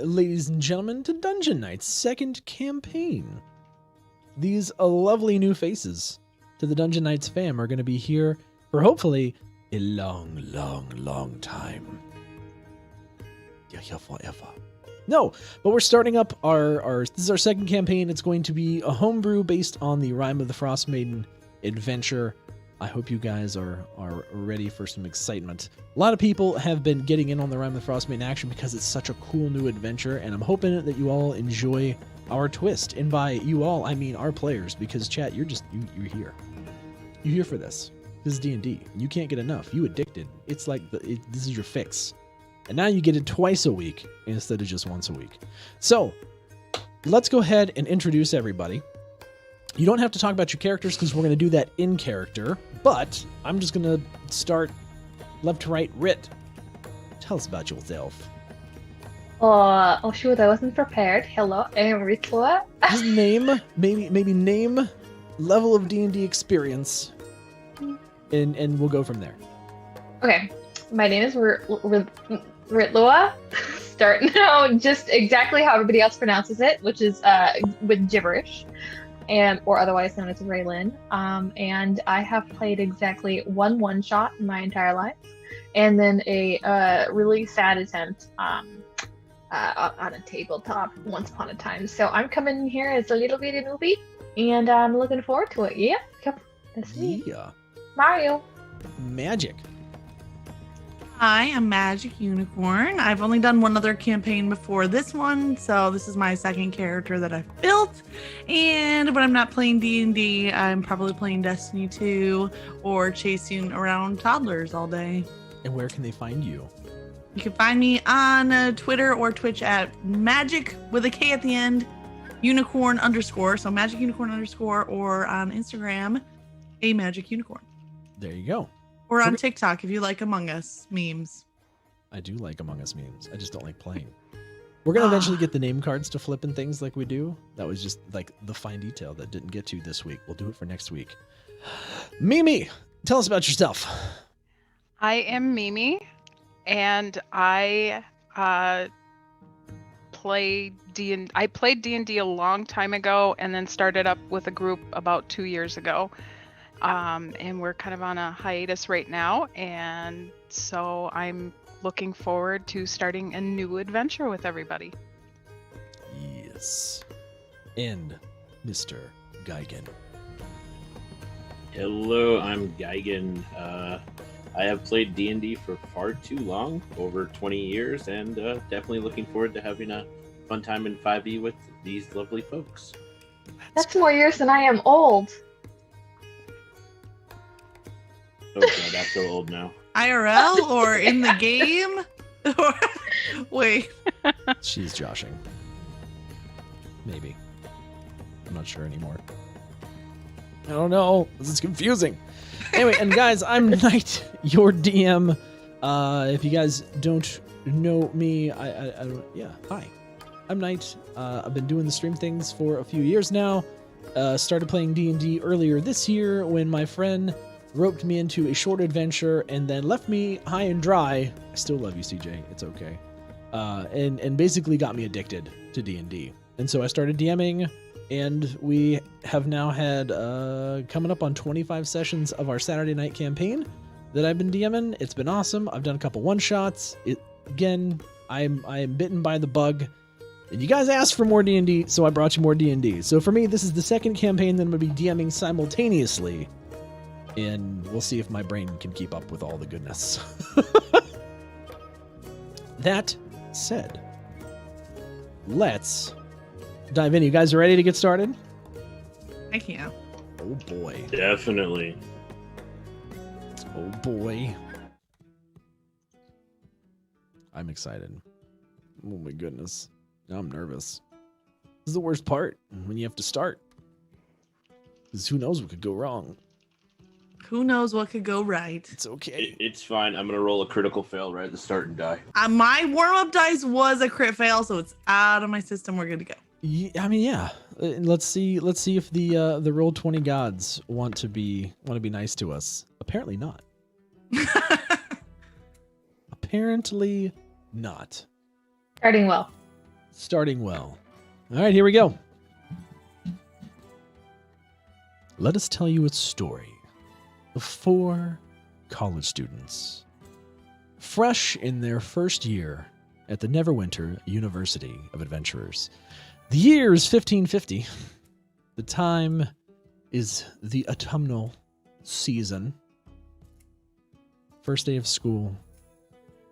ladies and gentlemen, to Dungeon Nytes' second campaign. These lovely new faces to the Dungeon Nytes fam are going to be here for hopefully a long, long, long time. Yeah, forever. No, but we're starting up this is our second campaign. It's going to be a homebrew based on the Rime of the Frostmaiden adventure. I hope you guys are ready for some excitement. A lot of people have been getting in on the Rime of the Frostmaiden action because it's such a cool new adventure, and I'm hoping that you all enjoy our twist. And by you all, I mean our players, because chat, you're here. You're here for this. This is D&D. You can't get enough. You addicted. It's like this is your fix. And now you get it twice a week instead of just once a week. So let's go ahead and introduce everybody. You don't have to talk about your characters because we're going to do that in character, but I'm just going to start left to right. Rit, tell us about yourself. Oh shoot, I wasn't prepared. Hello, I'm Ritla. Just name, maybe name, level of D&D experience, and we'll go from there. Okay, my name is Ritlua. Starting out just exactly how everybody else pronounces it, which is with gibberish, or otherwise known as Raylan. And I have played exactly one shot in my entire life, and then a really sad attempt on a tabletop once upon a time. So I'm coming in here as a little bitty newbie, and I'm looking forward to it. Yeah, come, that's me. Yeah. Mario. Magic. Hi, I'm Magic Unicorn. I've only done one other campaign before this one, so this is my second character that I've built. And when I'm not playing D&D, I'm probably playing Destiny 2 or chasing around toddlers all day. And where can they find you? You can find me on Twitter or Twitch at Magic with a K at the end, Unicorn _. So Magic Unicorn _ or on Instagram, a Magic Unicorn. There you go. Or on TikTok if you like Among Us memes. I do like Among Us memes. I just don't like playing. We're going to eventually get the name cards to flip and things like we do. That was just like the fine detail that didn't get to this week. We'll do it for next week. Mimi, tell us about yourself. I am Mimi, and I played D&D a long time ago, and then started up with a group about 2 years ago. And we're kind of on a hiatus right now, and so I'm looking forward to starting a new adventure with everybody. Yes. And Mr. Geigen. Hello, I'm Geigen. I have played D&D for far too long, over 20 years, and definitely looking forward to having a fun time in 5e with these lovely folks. That's more years than I am old. Oh god, I'm so old now. IRL or in the game? Or wait. She's joshing. Maybe. I'm not sure anymore. I don't know. This is confusing. Anyway, and guys, I'm Knight, your DM. If you guys don't know me, hi. I'm Knight. I've been doing the stream things for a few years now. Started playing D&D earlier this year when my friend roped me into a short adventure and then left me high and dry. I still love you, CJ. It's okay. And basically got me addicted to D&D. And so I started DMing, and we have now had coming up on 25 sessions of our Saturday night campaign that I've been DMing. It's been awesome. I've done a couple one-shots. Again, I am bitten by the bug. And you guys asked for more D&D, so I brought you more D&D. So for me, this is the second campaign that I'm going to be DMing simultaneously. And we'll see if my brain can keep up with all the goodness. That said, let's dive in. You guys are ready to get started? Heck yeah. Oh boy. Definitely. Oh boy. I'm excited. Oh my goodness. Now I'm nervous. This is the worst part, when you have to start. Because who knows what could go wrong. Who knows what could go right? It's okay. It's fine. I'm going to roll a critical fail right at the start and die. My warm-up dice was a crit fail, so it's out of my system. We're good to go. Yeah, I mean, yeah. Let's see if the Roll20 gods want to be nice to us. Apparently not. Apparently not. Starting well. Starting well. All right, here we go. Let us tell you a story of 4 college students, fresh in their first year at the Neverwinter University of Adventurers. The year is 1550. The time is the autumnal season. First day of school,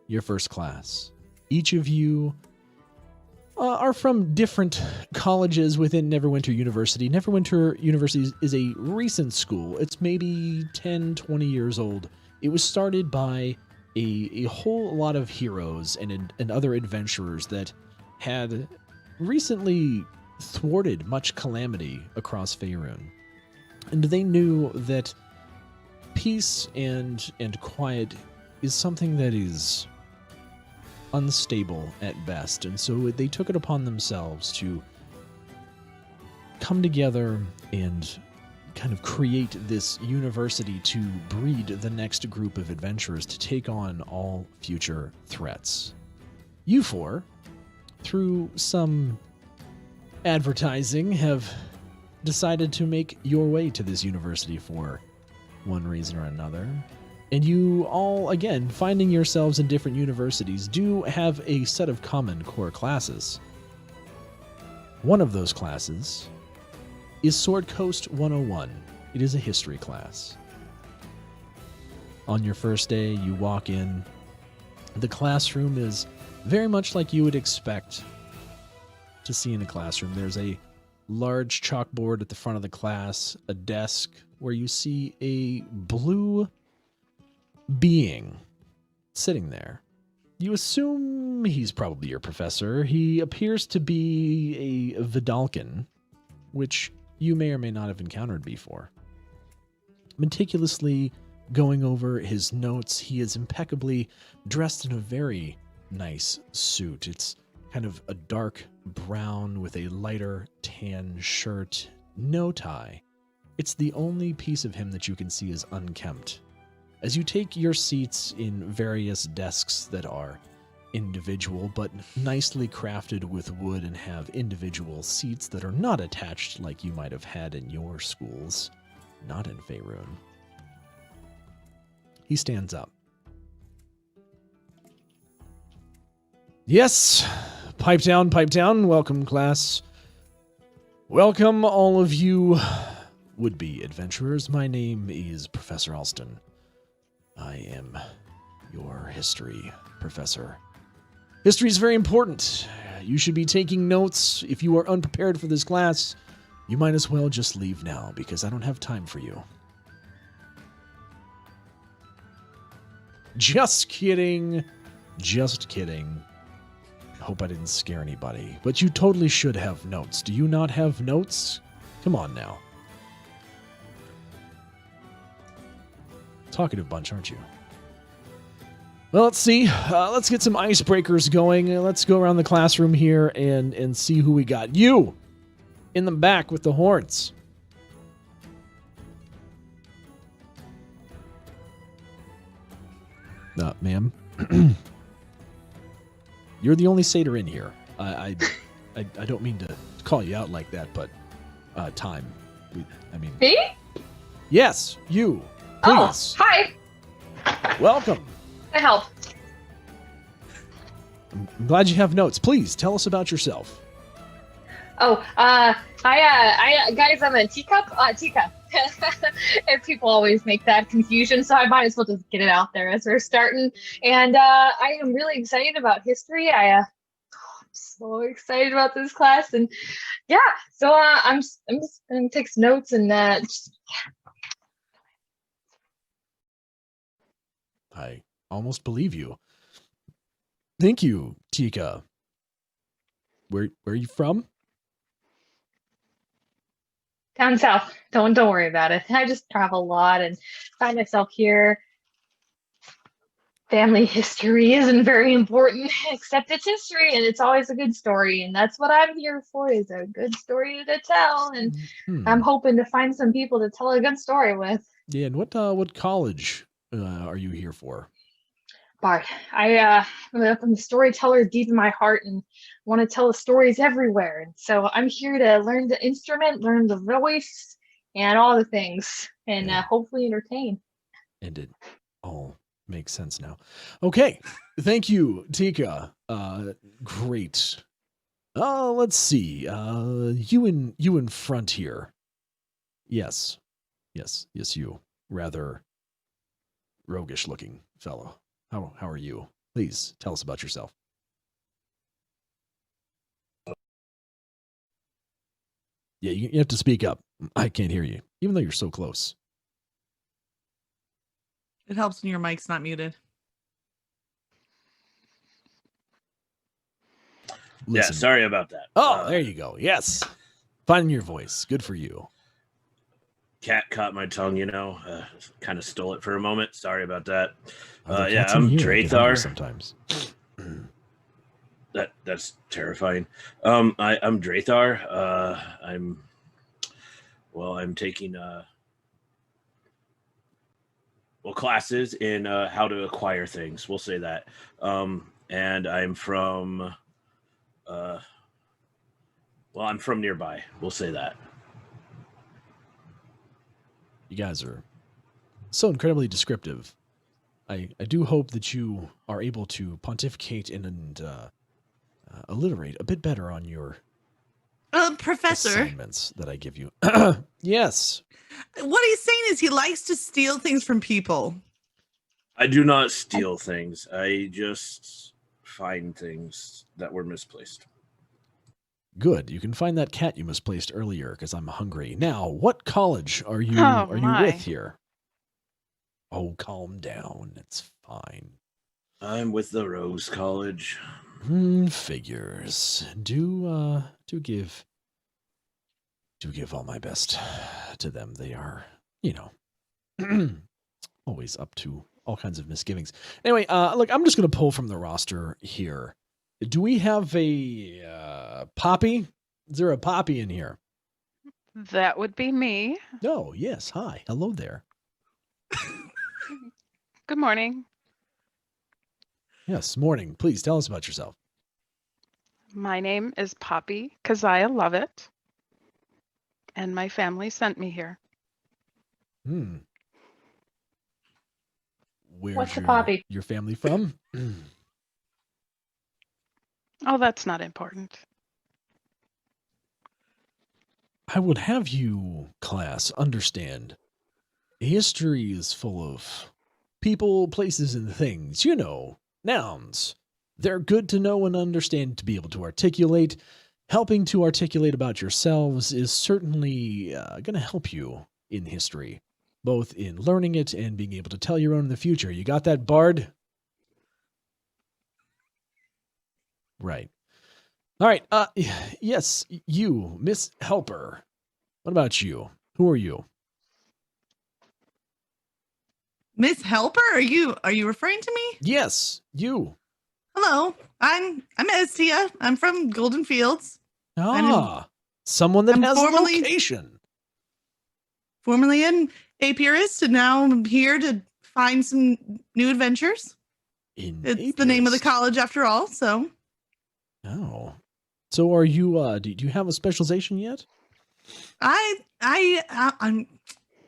your first class. Each of you are from different colleges within Neverwinter University. Neverwinter University is a recent school. It's maybe 10, 20 years old. It was started by a whole lot of heroes and other adventurers that had recently thwarted much calamity across Faerun. And they knew that peace and quiet is something that is unstable at best, and so they took it upon themselves to come together and kind of create this university to breed the next group of adventurers to take on all future threats. You 4, through some advertising, have decided to make your way to this university for one reason or another. And you all, again, finding yourselves in different universities, do have a set of common core classes. One of those classes is Sword Coast 101. It is a history class. On your first day, you walk in. The classroom is very much like you would expect to see in a classroom. There's a large chalkboard at the front of the class, a desk where you see a blue being sitting there. You assume he's probably your professor. He appears to be a Vidalcan, which you may or may not have encountered before. Meticulously going over his notes, he is impeccably dressed in a very nice suit. It's kind of a dark brown with a lighter tan shirt, no tie. It's the only piece of him that you can see is unkempt. As you take your seats in various desks that are individual but nicely crafted with wood and have individual seats that are not attached like you might have had in your schools, not in Faerun. He stands up. Yes, pipe down. Welcome, class. Welcome, all of you would-be adventurers. My name is Professor Alston. I am your history professor. History is very important. You should be taking notes. If you are unprepared for this class, you might as well just leave now, because I don't have time for you. Just kidding. Just kidding. Hope I didn't scare anybody. But you totally should have notes. Do you not have notes? Come on now. Talkative bunch, aren't you? Well, let's see. Let's get some icebreakers going. Let's go around the classroom here and see who we got. You! In the back with the horns. Ma'am. You're the only satyr in here. I don't mean to call you out like that, but time. Me? Yes, you. Please. Oh, hi. Welcome. Can I help? I'm glad you have notes. Please tell us about yourself. Oh, guys, I'm a teacup. Teacup. And people always make that confusion, so I might as well just get it out there as we're starting. And I am really excited about history. I'm so excited about this class, and yeah. So I'm just gonna take some notes and I almost believe you. Thank you, Tika. Where are you from? Down south. Don't worry about it. I just travel a lot and find myself here. Family history isn't very important, except it's history, and it's always a good story, and that's what I'm here for, is a good story to tell, and I'm hoping to find some people to tell a good story with. Yeah, and what college are you here for? Bard. I'm a storyteller deep in my heart and want to tell the stories everywhere. And so I'm here to learn the instrument, learn the voice, and all the things, and Yeah. hopefully entertain. And it all makes sense now. Okay. Thank you, Tika. Great. Let's see. You in front here. Yes, you. Rather roguish looking fellow. How are you? Please tell us about yourself. Yeah, you have to speak up. I can't hear you, even though you're so close. It helps when your mic's not muted. Listen. Yeah, sorry about that. Oh, there you go. Yes. Finding your voice. Good for you. Cat caught my tongue, kind of stole it for a moment. Sorry about that. Are there Yeah, cats in I'm here? I get hungry Drathar. sometimes. That's terrifying. I'm Drathar. I'm taking classes in how to acquire things. We'll say that. And I'm from I'm from nearby. We'll say that. You guys are so incredibly descriptive. I do hope that you are able to pontificate and alliterate a bit better on your Professor, assignments that I give you. Yes. what he's saying is he likes to steal things from people. I do not steal things. I just find things that were misplaced. Good. You can find that cat you misplaced earlier because I'm hungry. Now, what college are you Oh, you my. with here? Oh, calm down. It's fine. I'm with the Rose College. Figures. Do give all my best to them. They are, always up to all kinds of misgivings. Anyway, look, I'm just gonna pull from the roster here. Do we have a Poppy? Is there a Poppy in here? That would be me. Oh, yes. Hi. Hello there. Good morning. Yes, morning. Please tell us about yourself. My name is Poppy Keziah Lovett, and my family sent me here. Where's What's the Poppy? your family from? Oh, that's not important. I would have you, class, understand. History is full of people, places, and things. Nouns. They're good to know and understand to be able to articulate. Helping to articulate about yourselves is certainly going to help you in history, both in learning it and being able to tell your own in the future. You got that, Bard? Right. All right. Yes, you, Miss Helper. What about you? Who are you? Miss Helper, are you referring to me? Yes, you. Hello, I'm Estia. I'm from Golden Fields. Someone that I'm has formerly- location. Formerly an apiarist, and now I'm here to find some new adventures. It's the name of the Apiarist. college after all, so. Oh. So are you, do you have a specialization yet? I'm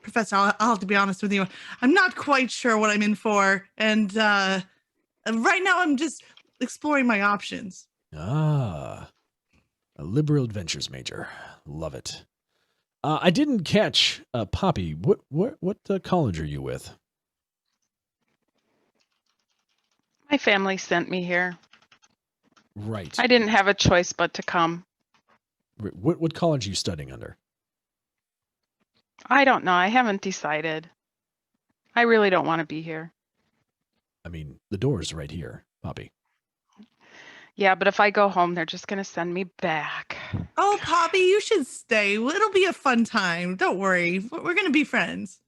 Professor, I'll have to be honest with you. I'm not quite sure what I'm in for. And right now I'm just exploring my options. A liberal adventures major. Love it. I didn't catch Poppy. What college are you with? My family sent me here. Right. I didn't have a choice but to come. What college are you studying under? I don't know. I haven't decided. I really don't want to be here. I mean, the door's right here, Poppy. Yeah, but if I go home, they're just going to send me back. Oh, Poppy, you should stay. It'll be a fun time. Don't worry. We're going to be friends.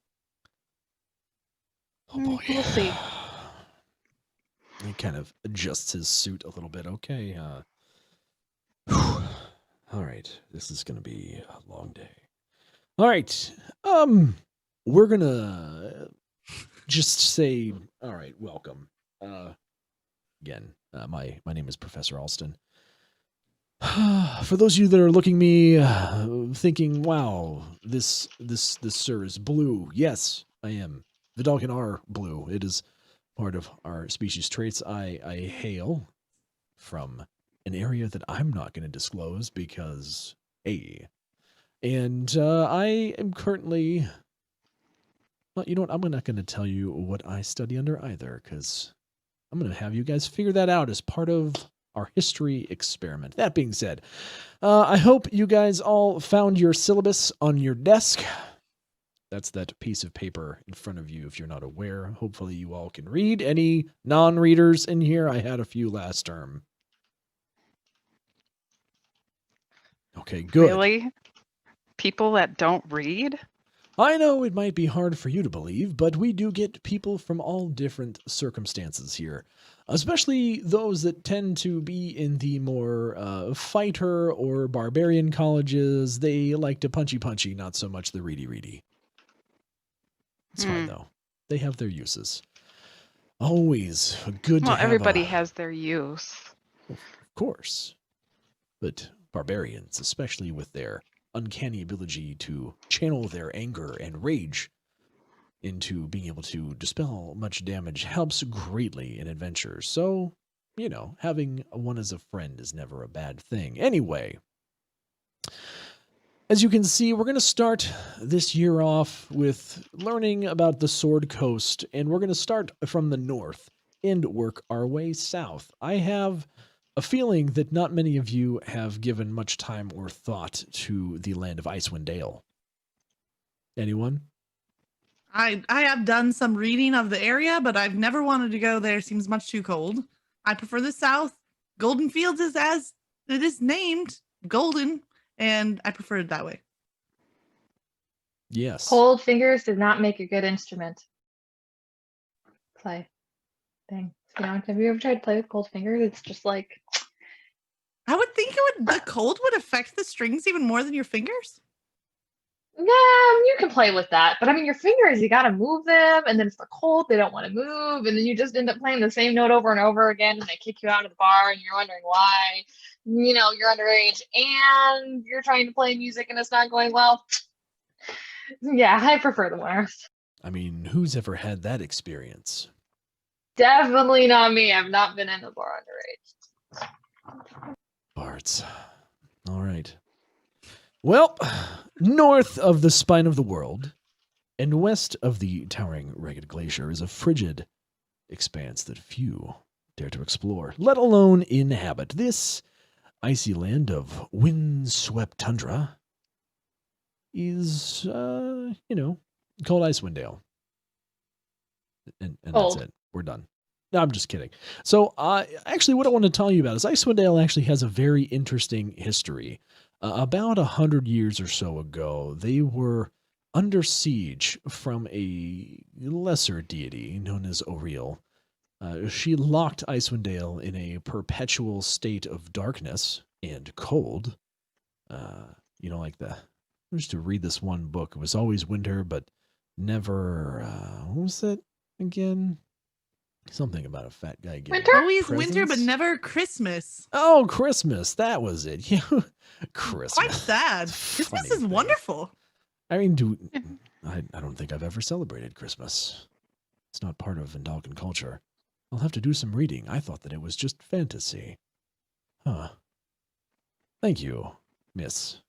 Oh boy. We'll see. He kind of adjusts his suit a little bit. Okay. All right. This is going to be a long day. All right. We're going to just say, all right, welcome. Again, my name is Professor Alston. For those of you that are looking me, thinking, "Wow, this sir is blue." Yes, I am. Vidalcan are blue. It is part of our species traits. I hail from an area that I'm not going to disclose because and I am currently. Well, you know what? I'm not going to tell you what I study under either, because I'm going to have you guys figure that out as part of our history experiment. That being said, I hope you guys all found your syllabus on your desk. That's that piece of paper in front of you if you're not aware. Hopefully you all can read. Any non-readers in here? I had a few last term. Okay, good. Really? People that don't read? I know it might be hard for you to believe, but we do get people from all different circumstances here, especially those that tend to be in the more fighter or barbarian colleges. They like to punchy, not so much the ready. It's fine, though. They have their uses. Always good to have everybody has their use. Of course. But barbarians, especially with their uncanny ability to channel their anger and rage into being able to dispel much damage, helps greatly in adventures. So, you know, having one as a friend is never a bad thing. Anyway, as you can see, we're going to start this year off with learning about the Sword Coast, and we're going to start from the north and work our way south. I have a feeling that not many of you have given much time or thought to the land of Icewind Dale. Anyone? I have done some reading of the area, but I've never wanted to go there. Seems much too cold. I prefer the south. Golden Fields is as it is named, golden, and I prefer it that way. Yes. Cold fingers did not make a good instrument. Play thing. You know, have you ever tried to play with cold fingers? It's just like, I would think the cold would affect the strings even more than your fingers. yeah, you can play with that, but I mean, your fingers, you gotta move them, and then if they're cold, they don't want to move, and then you just end up playing the same note over and over again, and they kick you out of the bar, and you're wondering why. You know, you're underage, and you're trying to play music, and it's not going well. Yeah, I prefer the winters. I mean, who's ever had that experience? Definitely not me. I've not been in the bar underage. Bards. All right. Well, north of the spine of the world and west of the towering ragged glacier is a frigid expanse that few dare to explore, let alone inhabit. This icy land of wind-swept tundra is, called Icewind Dale. And that's it. We're done. No, I'm just kidding. So, actually, what I want to tell you about is Icewind Dale actually has a very interesting history. About 100 years or so ago, they were under siege from a lesser deity known as Auril. She locked Icewind Dale in a perpetual state of darkness and cold. I used to read this one book. It was always winter, but never, what was it again? Something about a fat guy getting Winter? Always presents? winter, but never Christmas. Oh, Christmas. That was it. Yeah, Christmas. Quite sad. Funny Christmas is thing. wonderful. I mean, I don't think I've ever celebrated Christmas. It's not part of Vendalcan culture. I'll have to do some reading. I thought that it was just fantasy. Huh. Thank you, Miss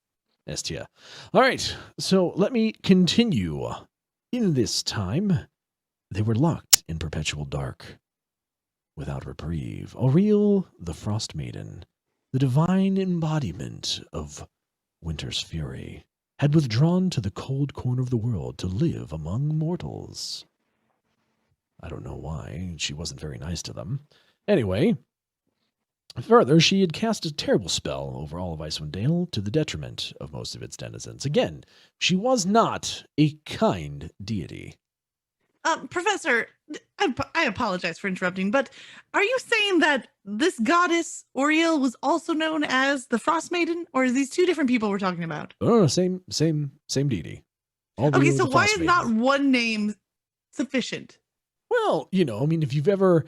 Estia. All right, so let me continue. In this time, they were locked in perpetual dark, without reprieve. Auril, the Frostmaiden, the divine embodiment of winter's fury, had withdrawn to the cold corner of the world to live among mortals. I don't know why. She wasn't very nice to them. Anyway, further, she had cast a terrible spell over all of Icewind Dale to the detriment of most of its denizens. Again, she was not a kind deity. Professor, I apologize for interrupting, but are you saying that this goddess Auril was also known as the Frostmaiden, or are these two different people we're talking about? Oh, same deity. Okay, so why is not one name sufficient? Well, if you've ever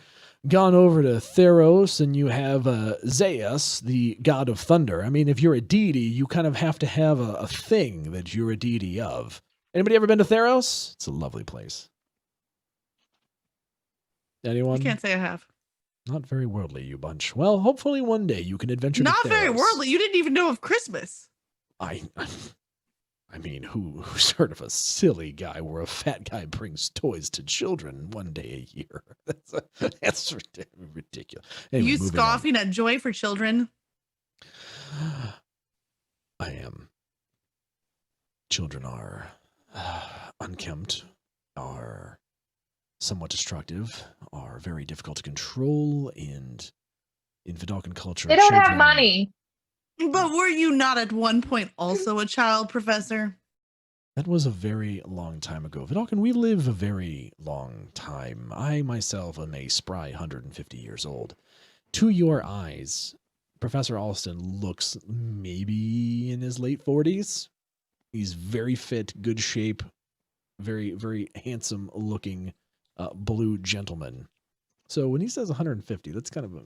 gone over to Theros and you have Zeus, the god of thunder. I mean, if you're a deity, you kind of have to have a thing that you're a deity of. Anybody ever been to Theros? It's a lovely place. Anyone? I can't say I have. Not very worldly, you bunch. Well, hopefully one day you can adventure to Not very Theros. worldly. You didn't even know of Christmas. I mean, who's heard of a silly guy where a fat guy brings toys to children one day a year? That's ridiculous. Anyway, You moving on. scoffing at joy for children? I am. Children are unkempt, are somewhat destructive, are very difficult to control, and in Vidalcan culture, They don't have children- money. But were you not at one point also a child, Professor? That was a very long time ago. Vidalcan, we live a very long time. I myself am a spry 150 years old. To your eyes, Professor Alston looks maybe in his late 40s. He's very fit, good shape, very, very handsome looking blue gentleman. So when he says 150, that's kind of a...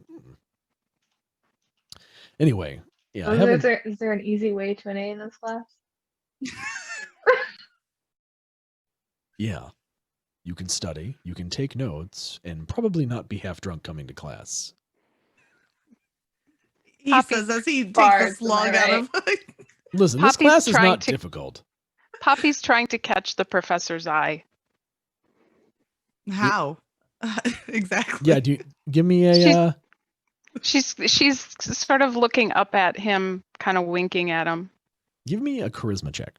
Anyway, yeah. I haven't... Is there an easy way to an A in this class? Yeah. You can study, you can take notes, and probably not be half drunk coming to class. He Poppy says as he takes bards, the slog am I out of. Listen, this Poppy's class is trying not to- difficult. Poppy's trying to catch the professor's eye. How? Exactly. Yeah, give me a... She's sort of looking up at him, kind of winking at him. Give me a charisma check.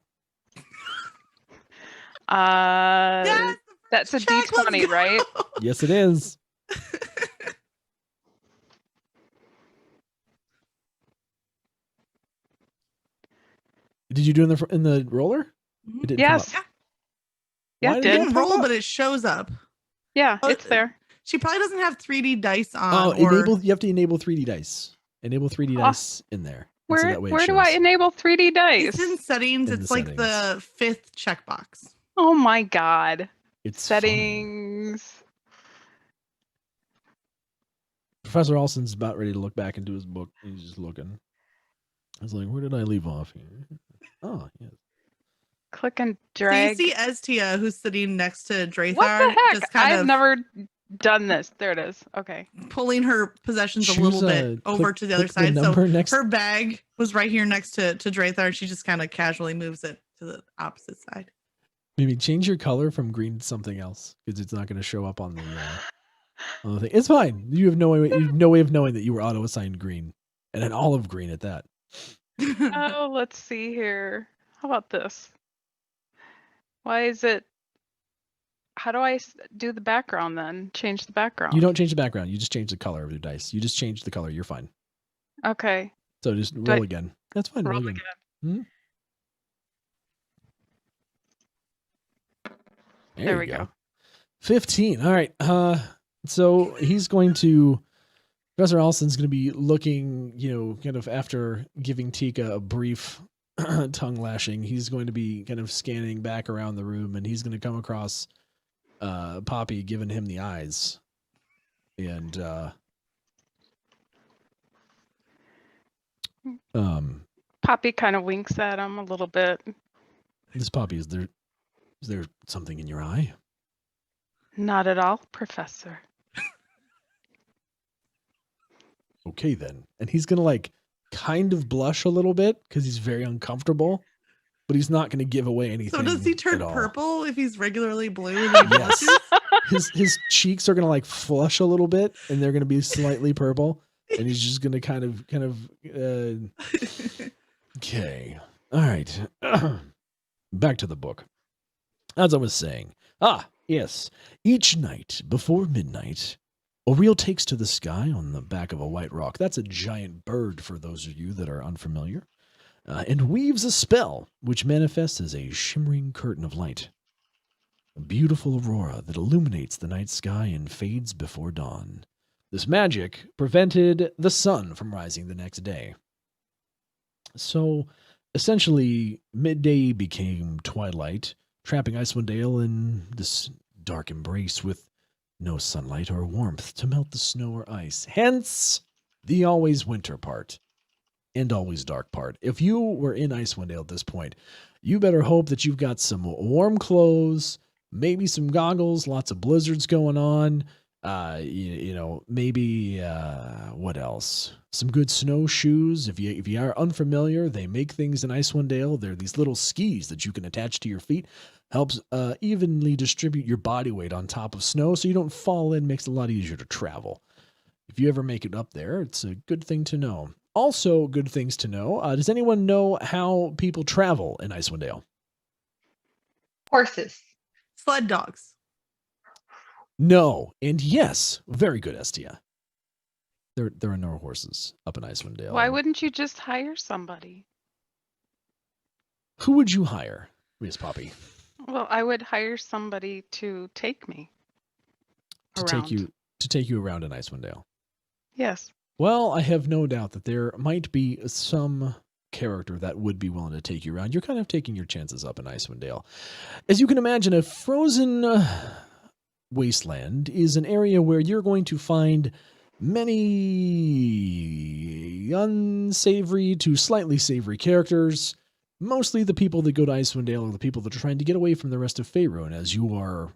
Yes, That's a check, let's D20, go. right? Yes, it is. Did you do in the roller? It didn't come Yes. up. Yeah, Why it It did did. didn't pop roll, up? but it shows up. Yeah, Oh, it's there. She probably doesn't have 3D dice on. Oh, or you have to enable 3D dice. Enable 3D Oh. dice in there. And so Where that way it where do I shows. enable 3D dice? It's in settings. In the It's like the 5th checkbox. Oh my god. It's fine. Settings. Professor Alston's about ready to look back into his book. He's just looking. I was like, where did I leave off here? Oh, yes. Click and So drag. you see Estia, who's sitting next to Drathar, What the heck? just kind I've of never done this. There it is. Okay. pulling her possessions a Choose little bit over click- to the other click side. So number next. her bag was right here next to Drathar. She just kind of casually moves it to the opposite side. Maybe change your color from green to something else because it's not going to show up on the thing. It's fine. You have no way of knowing that you were auto assigned green, and an olive green at that. Oh, let's see here. How about this? Why is it? How do I do the background then? Change the background. You don't change the background. You just change the color of your dice. You just change the color. You're fine. Okay. So just Do roll I- again. That's fine. Roll Roll again. again. There we go. 15. All right. So he's going to, Professor Alston's going to be looking, kind of after giving Tika a brief tongue lashing. He's going to be kind of scanning back around the room, and he's going to come across Poppy giving him the eyes. And Poppy kind of winks at him a little bit. this Poppy, is there something in your eye? Not at all, Professor. Okay then. And he's gonna like kind of blush a little bit because he's very uncomfortable, but he's not gonna give away anything. So does he at turn all. purple if he's regularly blue? And he Yes. blushes? His cheeks are gonna like flush a little bit, and they're gonna be slightly purple, and he's just gonna kind of. Okay. All right. Back to the book. As I was saying. Yes. Each night before midnight, Auril takes to the sky on the back of a white rock. That's a giant bird for those of you that are unfamiliar. And weaves a spell which manifests as a shimmering curtain of light. A beautiful aurora that illuminates the night sky and fades before dawn. This magic prevented the sun from rising the next day. So, essentially, midday became twilight, trapping Icewind Dale in this dark embrace with no sunlight or warmth to melt the snow or ice. Hence, the always winter part and always dark part. If you were in Icewind Dale at this point, you better hope that you've got some warm clothes, maybe some goggles, lots of blizzards going on. Maybe what else? Some good snowshoes. If you are unfamiliar, they make things in Icewind Dale. They're these little skis that you can attach to your feet. Helps evenly distribute your body weight on top of snow so you don't fall in. Makes it a lot easier to travel. If you ever make it up there, it's a good thing to know. Also, good things to know. Does anyone know how people travel in Icewind Dale? Horses. Sled dogs. No, and yes. Very good, Estia. There are no horses up in Icewind Dale. Why wouldn't you just hire somebody? Who would you hire, Miss Poppy? Well, I would hire somebody to take me To around. take you around in Icewind Dale. Yes. Well, I have no doubt that there might be some character that would be willing to take you around. You're kind of taking your chances up in Icewind Dale. As you can imagine, a frozen wasteland is an area where you're going to find many unsavory to slightly savory characters. Mostly the people that go to Icewind Dale are the people that are trying to get away from the rest of Faerun, as you are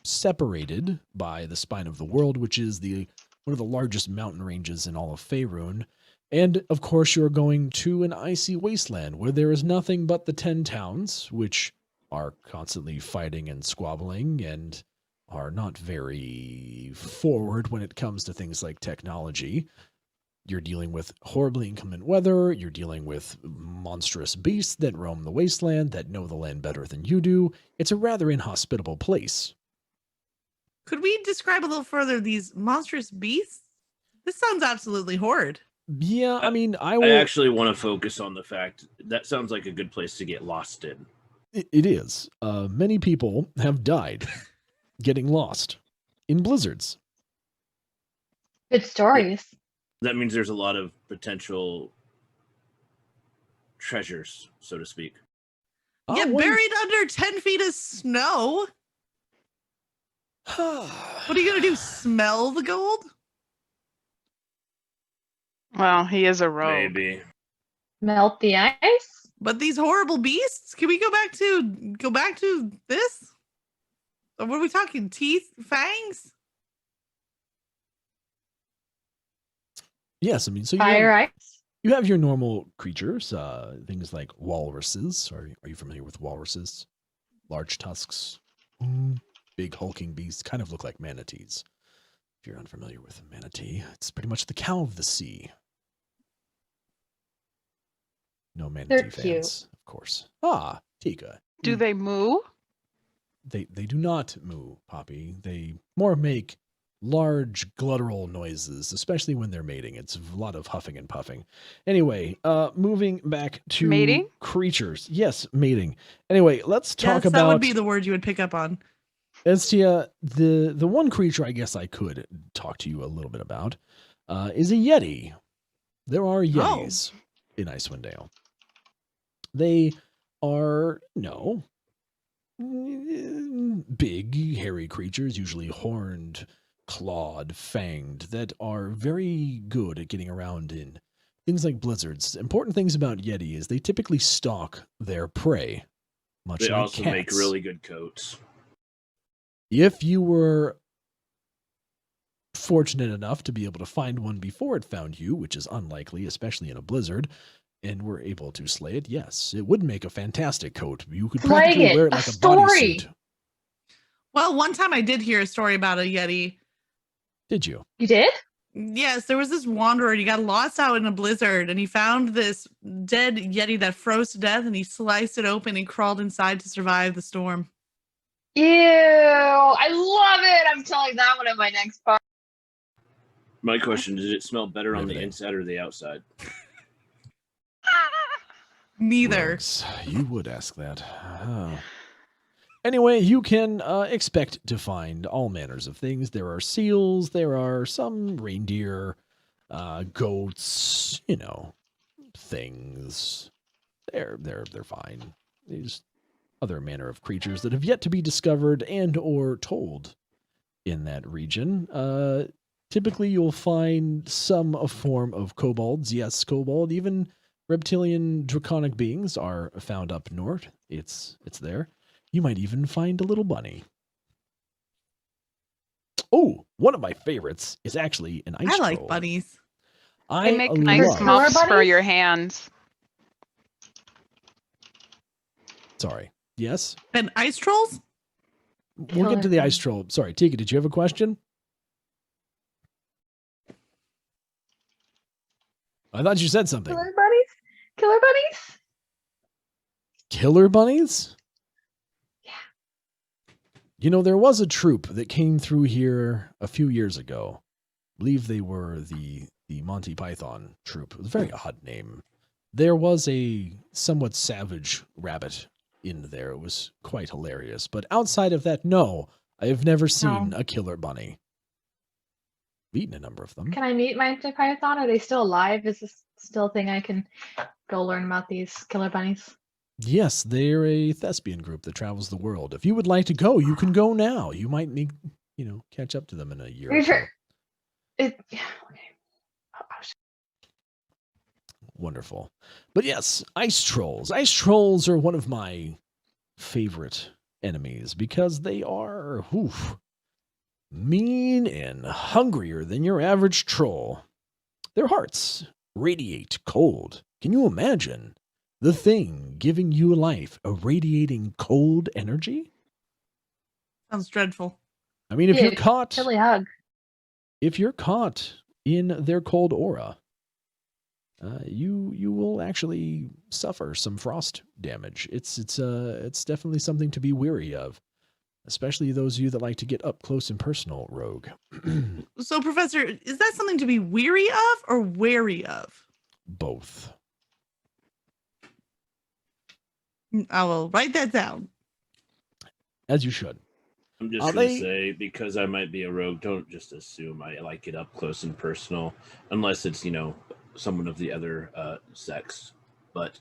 separated by the Spine of the World, which is one of the largest mountain ranges in all of Faerun. And, of course, you're going to an icy wasteland where there is nothing but the 10 towns, which are constantly fighting and squabbling and are not very forward when it comes to things like technology. You're dealing with horribly inclement weather. You're dealing with monstrous beasts that roam the wasteland, that know the land better than you do. It's a rather inhospitable place. Could we describe a little further these monstrous beasts? This sounds absolutely horrid. Yeah, I mean, I actually want to focus on the fact that sounds like a good place to get lost in. It is. Many people have died getting lost in blizzards. Good stories. That means there's a lot of potential treasures, so to speak. Yeah, buried under 10 feet of snow. What are you going to do? Smell the gold? Well, he is a rogue. Maybe. Melt the ice? But these horrible beasts? Can we go back to this? Or what are we talking? Teeth? Fangs? Yes, I mean, so Fire ice? you have your normal creatures, things like walruses. Are you familiar with walruses? Large tusks, big hulking beasts, kind of look like manatees. If you're unfamiliar with a manatee, it's pretty much the cow of the sea. No manatee They're fans, cute. of course. Ah, Tika. Do they moo? They do not moo, Poppy. They more make large guttural noises, especially when they're mating. It's a lot of huffing and puffing. Anyway, moving back to Mating? Creatures. Yes, mating. Anyway, let's talk yes, about... that would be the word you would pick up on. Estia, the one creature I guess I could talk to you a little bit about is a Yeti. There are Yetis in Icewind Dale. They are, big, hairy creatures, usually horned, clawed, fanged, that are very good at getting around in things like blizzards. Important things about Yeti is they typically stalk their prey, much They like also cats. make really good coats. If you were fortunate enough to be able to find one before it found you, which is unlikely, especially in a blizzard, and were able to slay it, yes, it would make a fantastic coat. You could practically wear it like a bodysuit. Well, one time I did hear a story about a Yeti. Did you? You did? Yes, there was this wanderer. He got lost out in a blizzard, and he found this dead Yeti that froze to death, and he sliced it open and crawled inside to survive the storm. Ew, I love it. I'm telling that one in my next part. My question, did it smell better on the Riveting. inside or the outside? Neither. Rogues, you would ask that. Oh. Anyway, you can expect to find all manners of things. There are seals, there are some reindeer, goats, things. They're fine. These other manner of creatures that have yet to be discovered and or told in that region. Typically, you'll find some form of kobolds. Yes, kobold. Even reptilian draconic beings are found up north. It's there. You might even find a little bunny. Oh, one of my favorites is actually an ice I like troll. bunnies. They make love- nice killer muffs for bunnies? your hands. Sorry. Yes? And ice trolls? We'll get to the Killer ice troll. Sorry, Tika, did you have a question? I thought you said something. Killer bunnies? Killer bunnies? Killer bunnies? Yeah. You know, there was a troop that came through here a few years ago. I believe they were the Monty Python troop. It was a very odd name. There was a somewhat savage rabbit in there. It was quite hilarious. But outside of that, no, I have never seen a killer bunny. I've eaten a number of them. Can I meet my Python? Are they still alive? Is this still a thing I can go learn about these killer bunnies? Yes, they're a thespian group that travels the world. If you would like to go, you can go now. You might need, catch up to them in a year. Are you or sure? two. Yeah, okay. Wonderful. But yes, ice trolls. Ice trolls are one of my favorite enemies because they are mean and hungrier than your average troll. Their hearts radiate cold. Can you imagine the thing giving you life, irradiating cold energy? Sounds dreadful. I mean, if Yeah, you're caught, Chilly hug. if you're caught in their cold aura, you will actually suffer some frost damage. It's definitely something to be wary of, especially those of you that like to get up close and personal, Rogue. So, Professor, is that something to be weary of or wary of? Both. I will write that down. As you should. I'm just Are going to they- say, because I might be a rogue, don't just assume I like it up close and personal, unless it's, someone of the other sex. But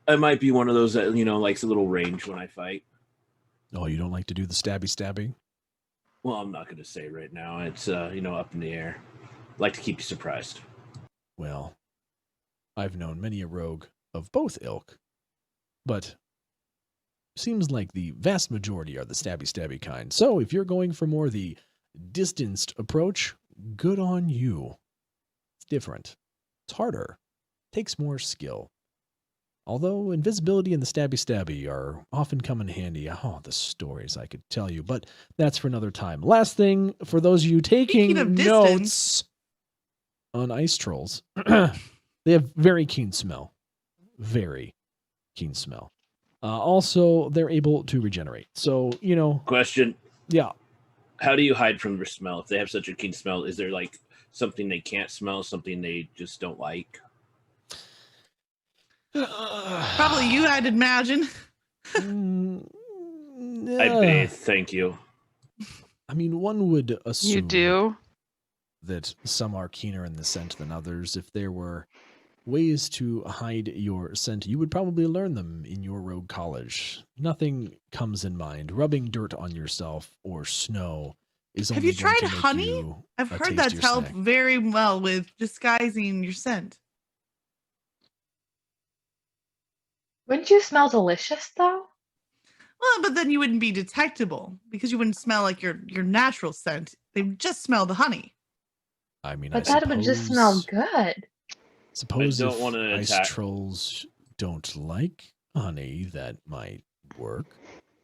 I might be one of those that, likes a little range when I fight. Oh, you don't like to do the stabby? Well, I'm not going to say right now. It's, up in the air. Like to keep you surprised. Well, I've known many a rogue of both ilk, but seems like the vast majority are the stabby kind. So if you're going for more the distanced approach, good on you. It's different. It's harder. Takes more skill. Although invisibility and the stabby are often come in handy. Oh, the stories I could tell you, but that's for another time. Last thing, for those of you taking Speaking of notes distance. on ice trolls, they have very keen smell. Very keen smell. Also, they're able to regenerate. So, Question. yeah. How do you hide from their smell? If they have such a keen smell, is there like something they can't smell, something they just don't like? Probably you, I'd imagine. I bathe, thank you. I mean, one would assume You do? that some are keener in the scent than others. If there were ways to hide your scent, you would probably learn them in your rogue college. Nothing comes in mind. Rubbing dirt on yourself or snow is Have only you tried going to make honey? you I've a heard that's tastier helped snack. very well with disguising your scent. Wouldn't you smell delicious though? Well, but then you wouldn't be detectable because you wouldn't smell like your natural scent. They would just smell the honey. I mean, But I that would just smell good. Suppose I don't if wanna ice attack- trolls don't like honey, that might work.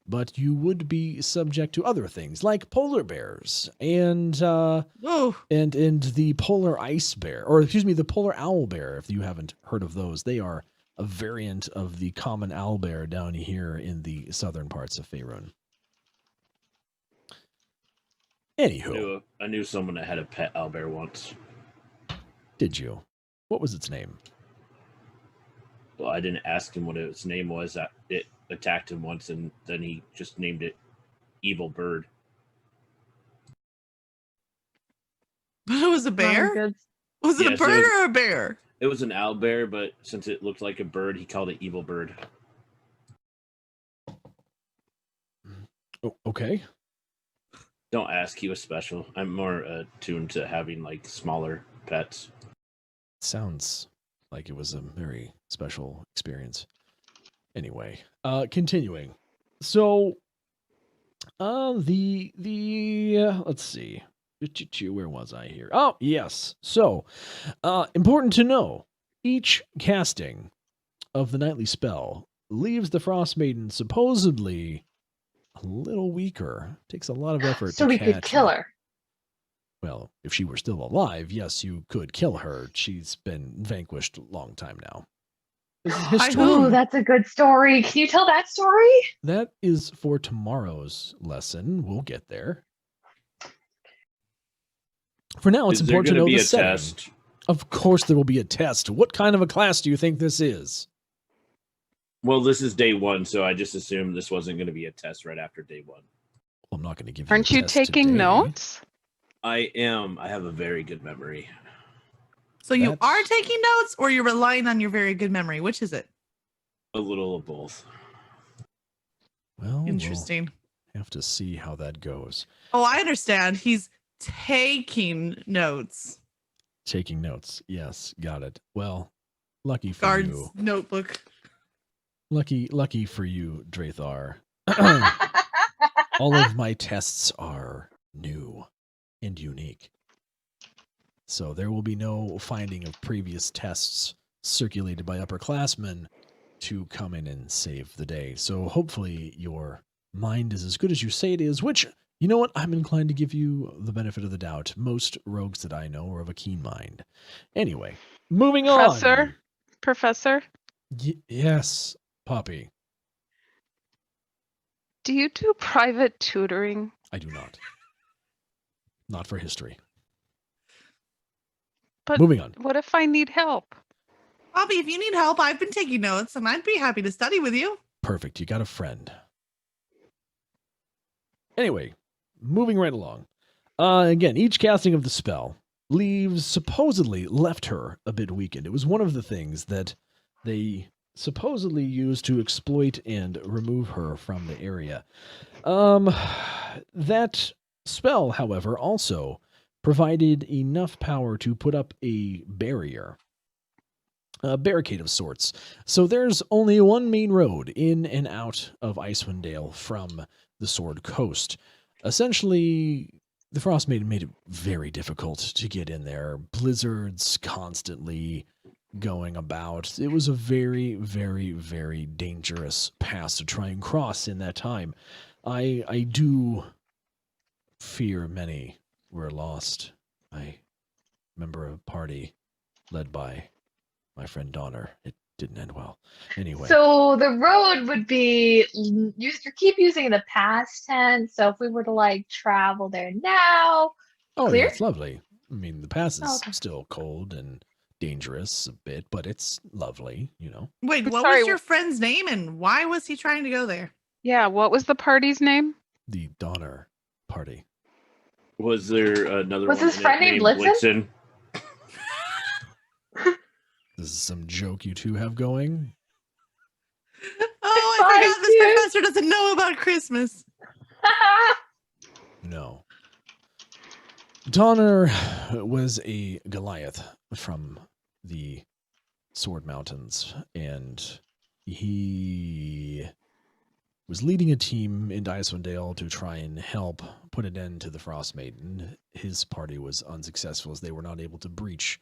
But you would be subject to other things like polar bears and Oh, the polar ice bear, or excuse me, the polar owl bear. If you haven't heard of those, they are a variant of the common owl bear down here in the southern parts of Faerun. Anywho, I knew someone that had a pet owlbear once. did you? What was its name? Well, I didn't ask him what its name was. It attacked him once, and then he just named it Evil Bird. but it was a bear? Good. Was it Yes, a it bird was- or a bear? It was an owlbear, but since it looked like a bird, he called it Evil Bird. Oh, okay. Don't ask. He was special. I'm more attuned to having like smaller pets. Sounds like it was a very special experience. Anyway, continuing. So, let's see. Where was I here? Oh, yes. So, important to know, each casting of the nightly spell leaves the Frostmaiden supposedly a little weaker. Takes a lot of effort So to we catch could kill her. her. Well, if she were still alive, yes, you could kill her. She's been vanquished a long time now. This is By history. whom? Ooh, that's a good story. Can you tell that story? That is for tomorrow's lesson. We'll get there. For now, it's Is there important to going know to be the a setting. test? Of course, there will be a test. What kind of a class do you think this is? Well, this is day 1, so I just assumed this wasn't going to be a test right after day 1. Well, I'm not going to give you. Aren't a you test taking today. notes? I am. I have a very good memory. So you That's- are taking notes, or you're relying on your very good memory? Which is it? A little of both. Well, Interesting. we'll have to see how that goes. Oh, I understand. He's taking notes. Taking notes. Yes, got it. Well, lucky for Guard's you. notebook. Lucky for you, Drathar. All of my tests are new and unique. So there will be no finding of previous tests circulated by upperclassmen to come in and save the day. So hopefully your mind is as good as you say it is, which, you know what, I'm inclined to give you the benefit of the doubt. Most rogues that I know are of a keen mind. Anyway, moving on. Professor, Yes, Poppy. do you do private tutoring? I do not. Not for history. But Moving on. what if I need help? Bobby, if you need help, I've been taking notes and I'd be happy to study with you. Perfect. You got a friend. Anyway, moving right along. Again, each casting of the spell supposedly left her a bit weakened. It was one of the things that they supposedly used to exploit and remove her from the area. That spell, however, also provided enough power to put up a barrier. A barricade of sorts. So there's only one main road in and out of Icewind Dale from the Sword Coast. Essentially, the Frostmaiden made it very difficult to get in there. Blizzards constantly going about. It was a very, very, very dangerous pass to try and cross in that time. I do fear many were lost. I remember a party led by my friend Donner. It didn't end well. Anyway. So the road would be you keep using the past tense. So if we were to like travel there now, Oh, clear? yeah, it's lovely. I mean, the pass is Oh, okay. still cold and dangerous a bit, but it's lovely, you know. Wait, I'm what sorry, was your friend's name and why was he trying to go there? Yeah, what was the party's name? The Donner party. Was there another Was one his in it friend named Blitzen? This is some joke you two have going. Oh, Bye, I forgot this dude. professor doesn't know about Christmas. No. Donner was a Goliath from the Sword Mountains, and he was leading a team into Icewind Dale to try and help put an end to the Frostmaiden. His party was unsuccessful as they were not able to breach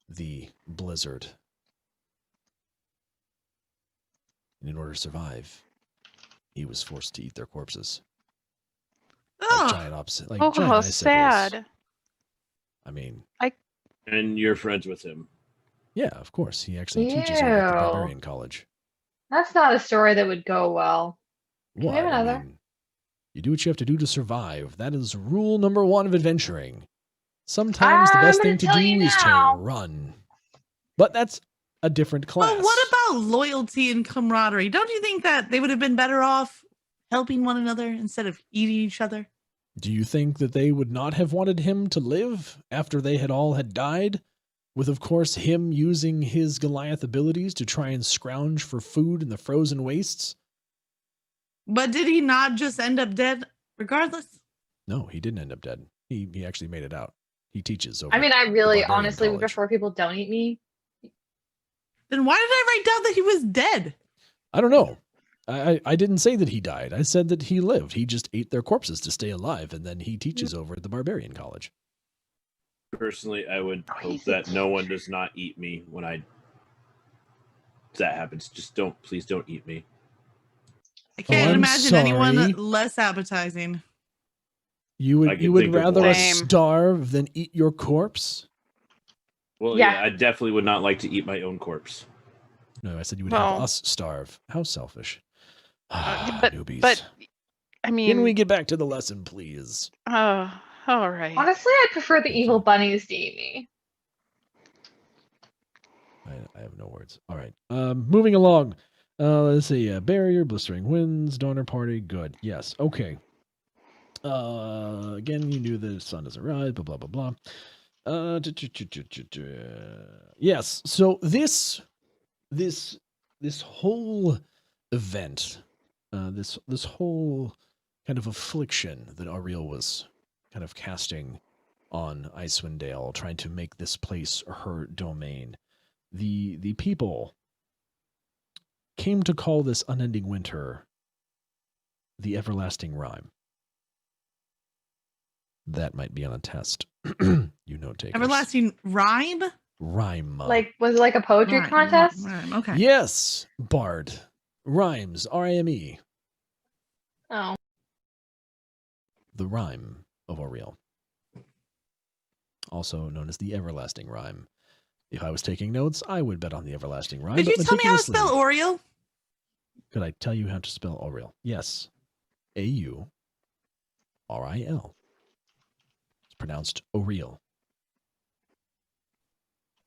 the blizzard. And in order to survive, he was forced to eat their corpses. Like Oh, giant opposite, like Oh, giant how icicles. sad. I mean, And you're friends with him. yeah, of course. He actually teaches at the Ew. Barbarian College. That's not a story that would go well. Can we have What? I another? mean, you do what you have to do to survive. That is rule number 1 of adventuring. Sometimes the I'm best gonna thing to tell do you is to now. run. But that's a different class. but what about loyalty and camaraderie? Don't you think that they would have been better off helping one another instead of eating each other? Do you think that they would not have wanted him to live after they had all had died? With, of course, him using his Goliath abilities to try and scrounge for food in the frozen wastes? But did he not just end up dead regardless? No, he didn't end up dead. He actually made it out. He teaches over. I mean, I at the really, Barbarian honestly, would College. prefer people don't eat me. Then why did I write down that he was dead? I don't know. I didn't say that he died. I said that he lived. He just ate their corpses to stay alive, and then he teaches over at the Barbarian College. Personally, I would hope he's that no one does not eat me when that happens. Just please don't eat me. I can't I'm imagine sorry. anyone less appetizing. You I would can think of rather one. starve than eat your corpse? Well, Yeah. yeah, I definitely would not like to eat my own corpse. No, I said you would Well- have us starve. How selfish. Newbies. But I mean, Can we get back to the lesson, please? all right. Honestly, I prefer the evil bunnies to eat me. I have no words. All right. Moving along. Let's see. Barrier, blistering winds, donor party. Good. Yes. Okay. Again, you knew the sun doesn't rise. Blah blah blah blah. Yes. So this whole event, this whole kind of affliction that Auril was kind of casting on Icewind Dale, trying to make this place her domain. The people came to call this unending winter the everlasting rime. That might be on a test. You note takers. Everlasting rhyme? Rime. Was it like a poetry Rhyme, contest? Rhyme. Okay. Yes, Bard. Rhymes. R-I-M-E. Oh. The rhyme of Auril. Also known as the everlasting rhyme. If I was taking notes, I would bet on the everlasting rhyme. Could but you tell me how to meticulously- spell Oriole? Could I tell you how to spell Auril? Yes. A-U-R-I-L. It's pronounced Auril.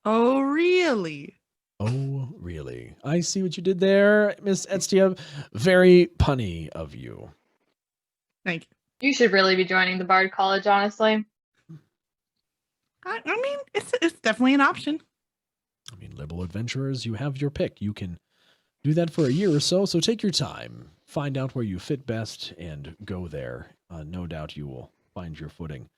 Oh, really? Oh, really? I see what you did there, Miss Etstia. Very punny of you. Thank you. You should really be joining the Bard College, honestly. I mean, it's definitely an option. I mean, liberal adventurers, you have your pick. You can do that for a year or so take your time. Find out where you fit best and go there. No doubt you will find your footing.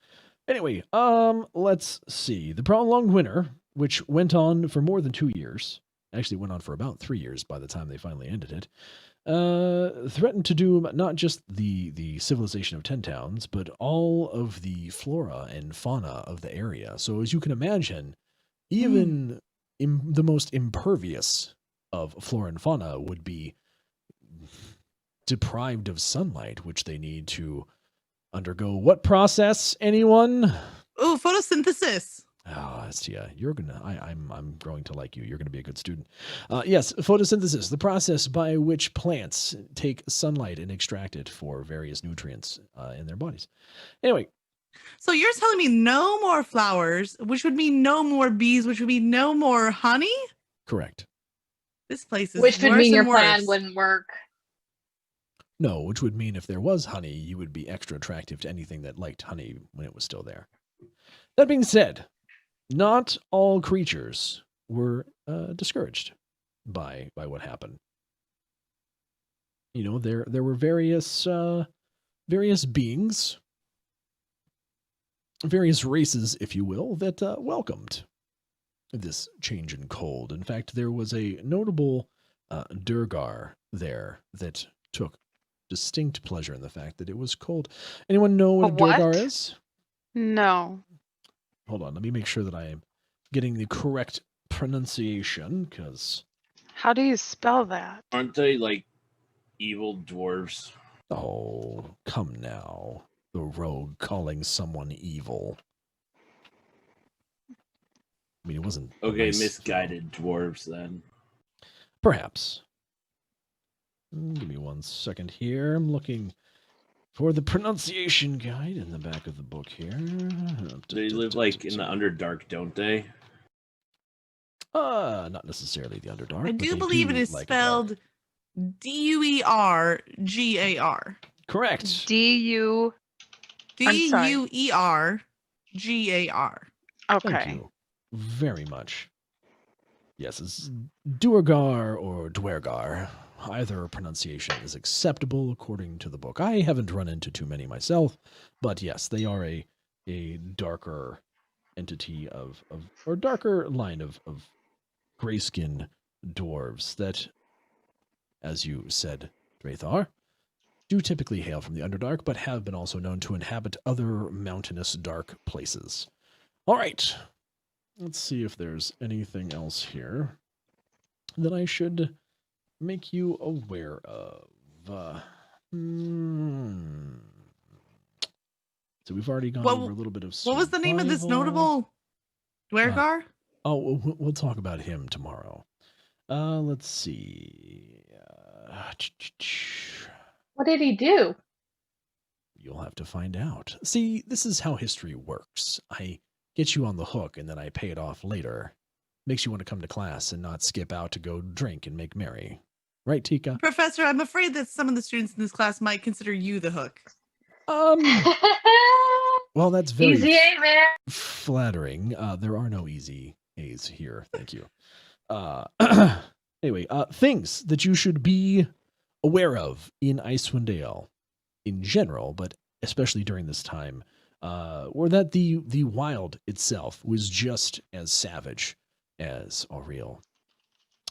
Anyway, let's see. The prolonged winter, which went on for more than 2 years, actually went on for about 3 years by the time they finally ended it, threatened to doom not just the civilization of 10 towns, but all of the flora and fauna of the area. So as you can imagine, even the most impervious of flora and fauna would be deprived of sunlight, which they need to undergo what process, anyone? Oh, photosynthesis. Oh, Estia, I'm growing to like you. You're gonna be a good student. Yes, photosynthesis, the process by which plants take sunlight and extract it for various nutrients in their bodies. Anyway, So you're telling me no more flowers, which would mean no more bees, which would mean no more honey? correct. This place is Which would worse mean your and plan worse. wouldn't work. No, which would mean if there was honey, you would be extra attractive to anything that liked honey when it was still there. That being said, not all creatures were discouraged by what happened. You know, there were various beings, various races, if you will, that welcomed this change in cold. In fact, there was a notable Durgar there that took distinct pleasure in the fact that it was cold. Anyone know what a What? Durgar is? No. Hold on, let me make sure that I am getting the correct pronunciation, because How do you spell that? Aren't they like evil dwarves? oh, come now. The rogue calling someone evil. I mean, it wasn't a Okay, nice- misguided dwarves then. Perhaps. Give me 1 second here. I'm looking for the pronunciation guide in the back of the book here. They live like in the Underdark, don't they? Not necessarily the Underdark. I but do they believe it do is like dark. spelled Duergar. Correct. D-U. I'm sorry. Duergar. Thank Okay. you very much. Yes, it's Duergar or Dwergar, either pronunciation is acceptable according to the book. I haven't run into too many myself, but yes, they are a darker entity or darker line of grayskin dwarves that, as you said, Draethar, do typically hail from the Underdark, but have been also known to inhabit other mountainous dark places. All right. Let's see if there's anything else here that I should make you aware of. So we've already gone over a little bit of What was the name of this survival. notable Dwergar? We'll talk about him tomorrow. Let's see. What did he do? You'll have to find out. See, this is how history works. I get you on the hook and then I pay it off later. Makes you want to come to class and not skip out to go drink and make merry. Right, Tika? Professor, I'm afraid that some of the students in this class might consider you the hook. Well, that's very Easy A, man. flattering. There are no easy A's here. Thank you. Anyway, things that you should be aware of in Icewind Dale in general, but especially during this time, were that the wild itself was just as savage as Auril.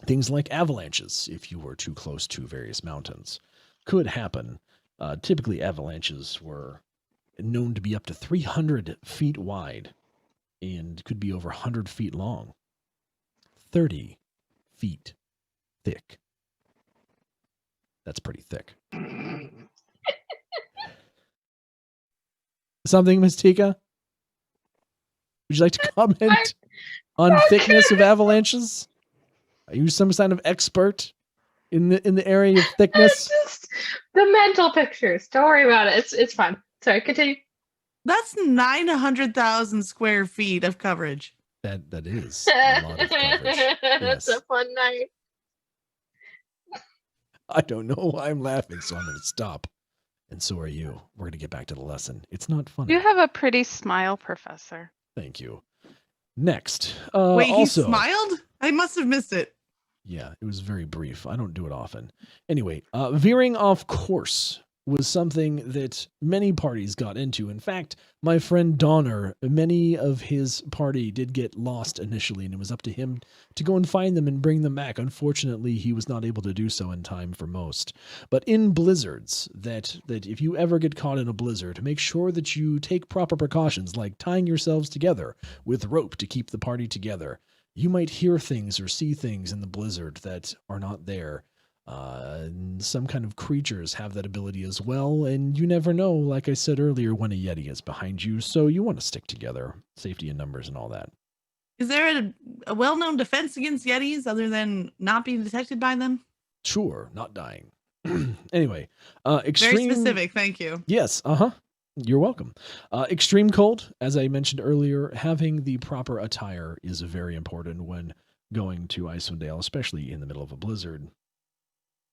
Things like avalanches, if you were too close to various mountains, could happen. Typically, avalanches were known to be up to 300 feet wide and could be over 100 feet long. 30 feet thick. That's pretty thick. Something, Miss Tika? Would you like to comment on thickness of avalanches? Are you some kind of expert in the area of thickness? Just the mental pictures. Don't worry about it. It's fine. Sorry, continue. That's 900,000 square feet of coverage. That is a lot of coverage. That's Yes. a fun night. I don't know why I'm laughing, so I'm going to stop. And so are you. We're going to get back to the lesson. It's not funny. You have a pretty smile, Professor. Thank you. Next. Wait, also, he smiled? I must have missed it. Yeah, it was very brief. I don't do it often. Anyway, veering off course was something that many parties got into. In fact, my friend Donner, many of his party did get lost initially, and it was up to him to go and find them and bring them back. Unfortunately, he was not able to do so in time for most. But in blizzards, that if you ever get caught in a blizzard, make sure that you take proper precautions, like tying yourselves together with rope to keep the party together. You might hear things or see things in the blizzard that are not there. Some kind of creatures have that ability as well, and you never know, like I said earlier, when a Yeti is behind you, so you want to stick together. Safety in numbers and all that. Is there a well-known defense against Yetis other than not being detected by them? Sure, not dying. Anyway, extreme... Very specific, thank you. Yes, you're welcome. Extreme cold, as I mentioned earlier, having the proper attire is very important when going to Icewind Dale, especially in the middle of a blizzard.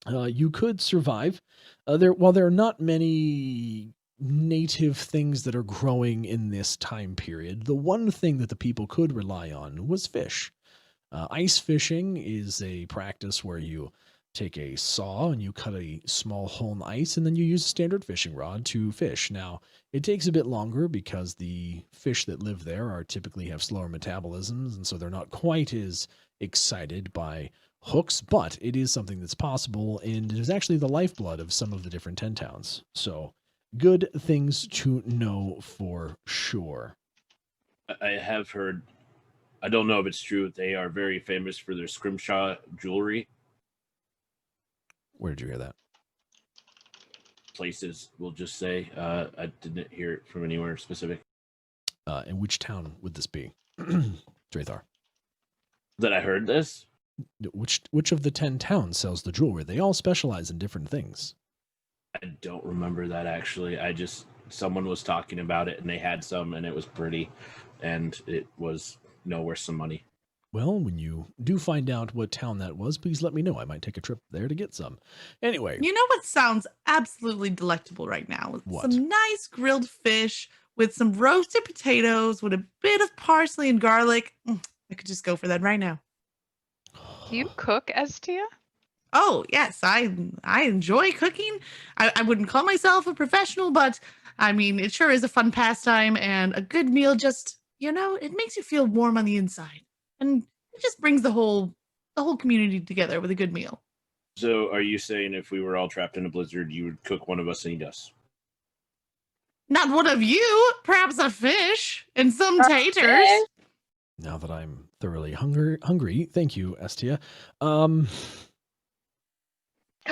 You could survive. While there are not many native things that are growing in this time period, the one thing that the people could rely on was fish. Ice fishing is a practice where you take a saw and you cut a small hole in the ice, and then you use a standard fishing rod to fish. Now, it takes a bit longer because the fish that live there typically have slower metabolisms, and so they're not quite as excited by hooks, but it is something that's possible, and it is actually the lifeblood of some of the different 10 towns. So, good things to know for sure. I have heard, I don't know if it's true, they are very famous for their scrimshaw jewelry. Where did you hear that? Places, we'll just say. I didn't hear it from anywhere specific. In which town would this be? Draethar. That I heard this? Which of the 10 towns sells the jewelry? They all specialize in different things. I don't remember that actually. Someone was talking about it and they had some and it was pretty and it was worth some money. Well, when you do find out what town that was, please let me know. I might take a trip there to get some. Anyway. You know what sounds absolutely delectable right now? What? Some nice grilled fish with some roasted potatoes with a bit of parsley and garlic. I could just go for that right now. Do you cook, Estia? Oh, yes, I enjoy cooking. I wouldn't call myself a professional, but I mean, it sure is a fun pastime, and a good meal just, it makes you feel warm on the inside. And it just brings the whole community together with a good meal. So, are you saying if we were all trapped in a blizzard, you would cook one of us and eat us? Not one of you, perhaps a fish and some taters. fish? Now that I'm thoroughly hungry, thank you, Estia.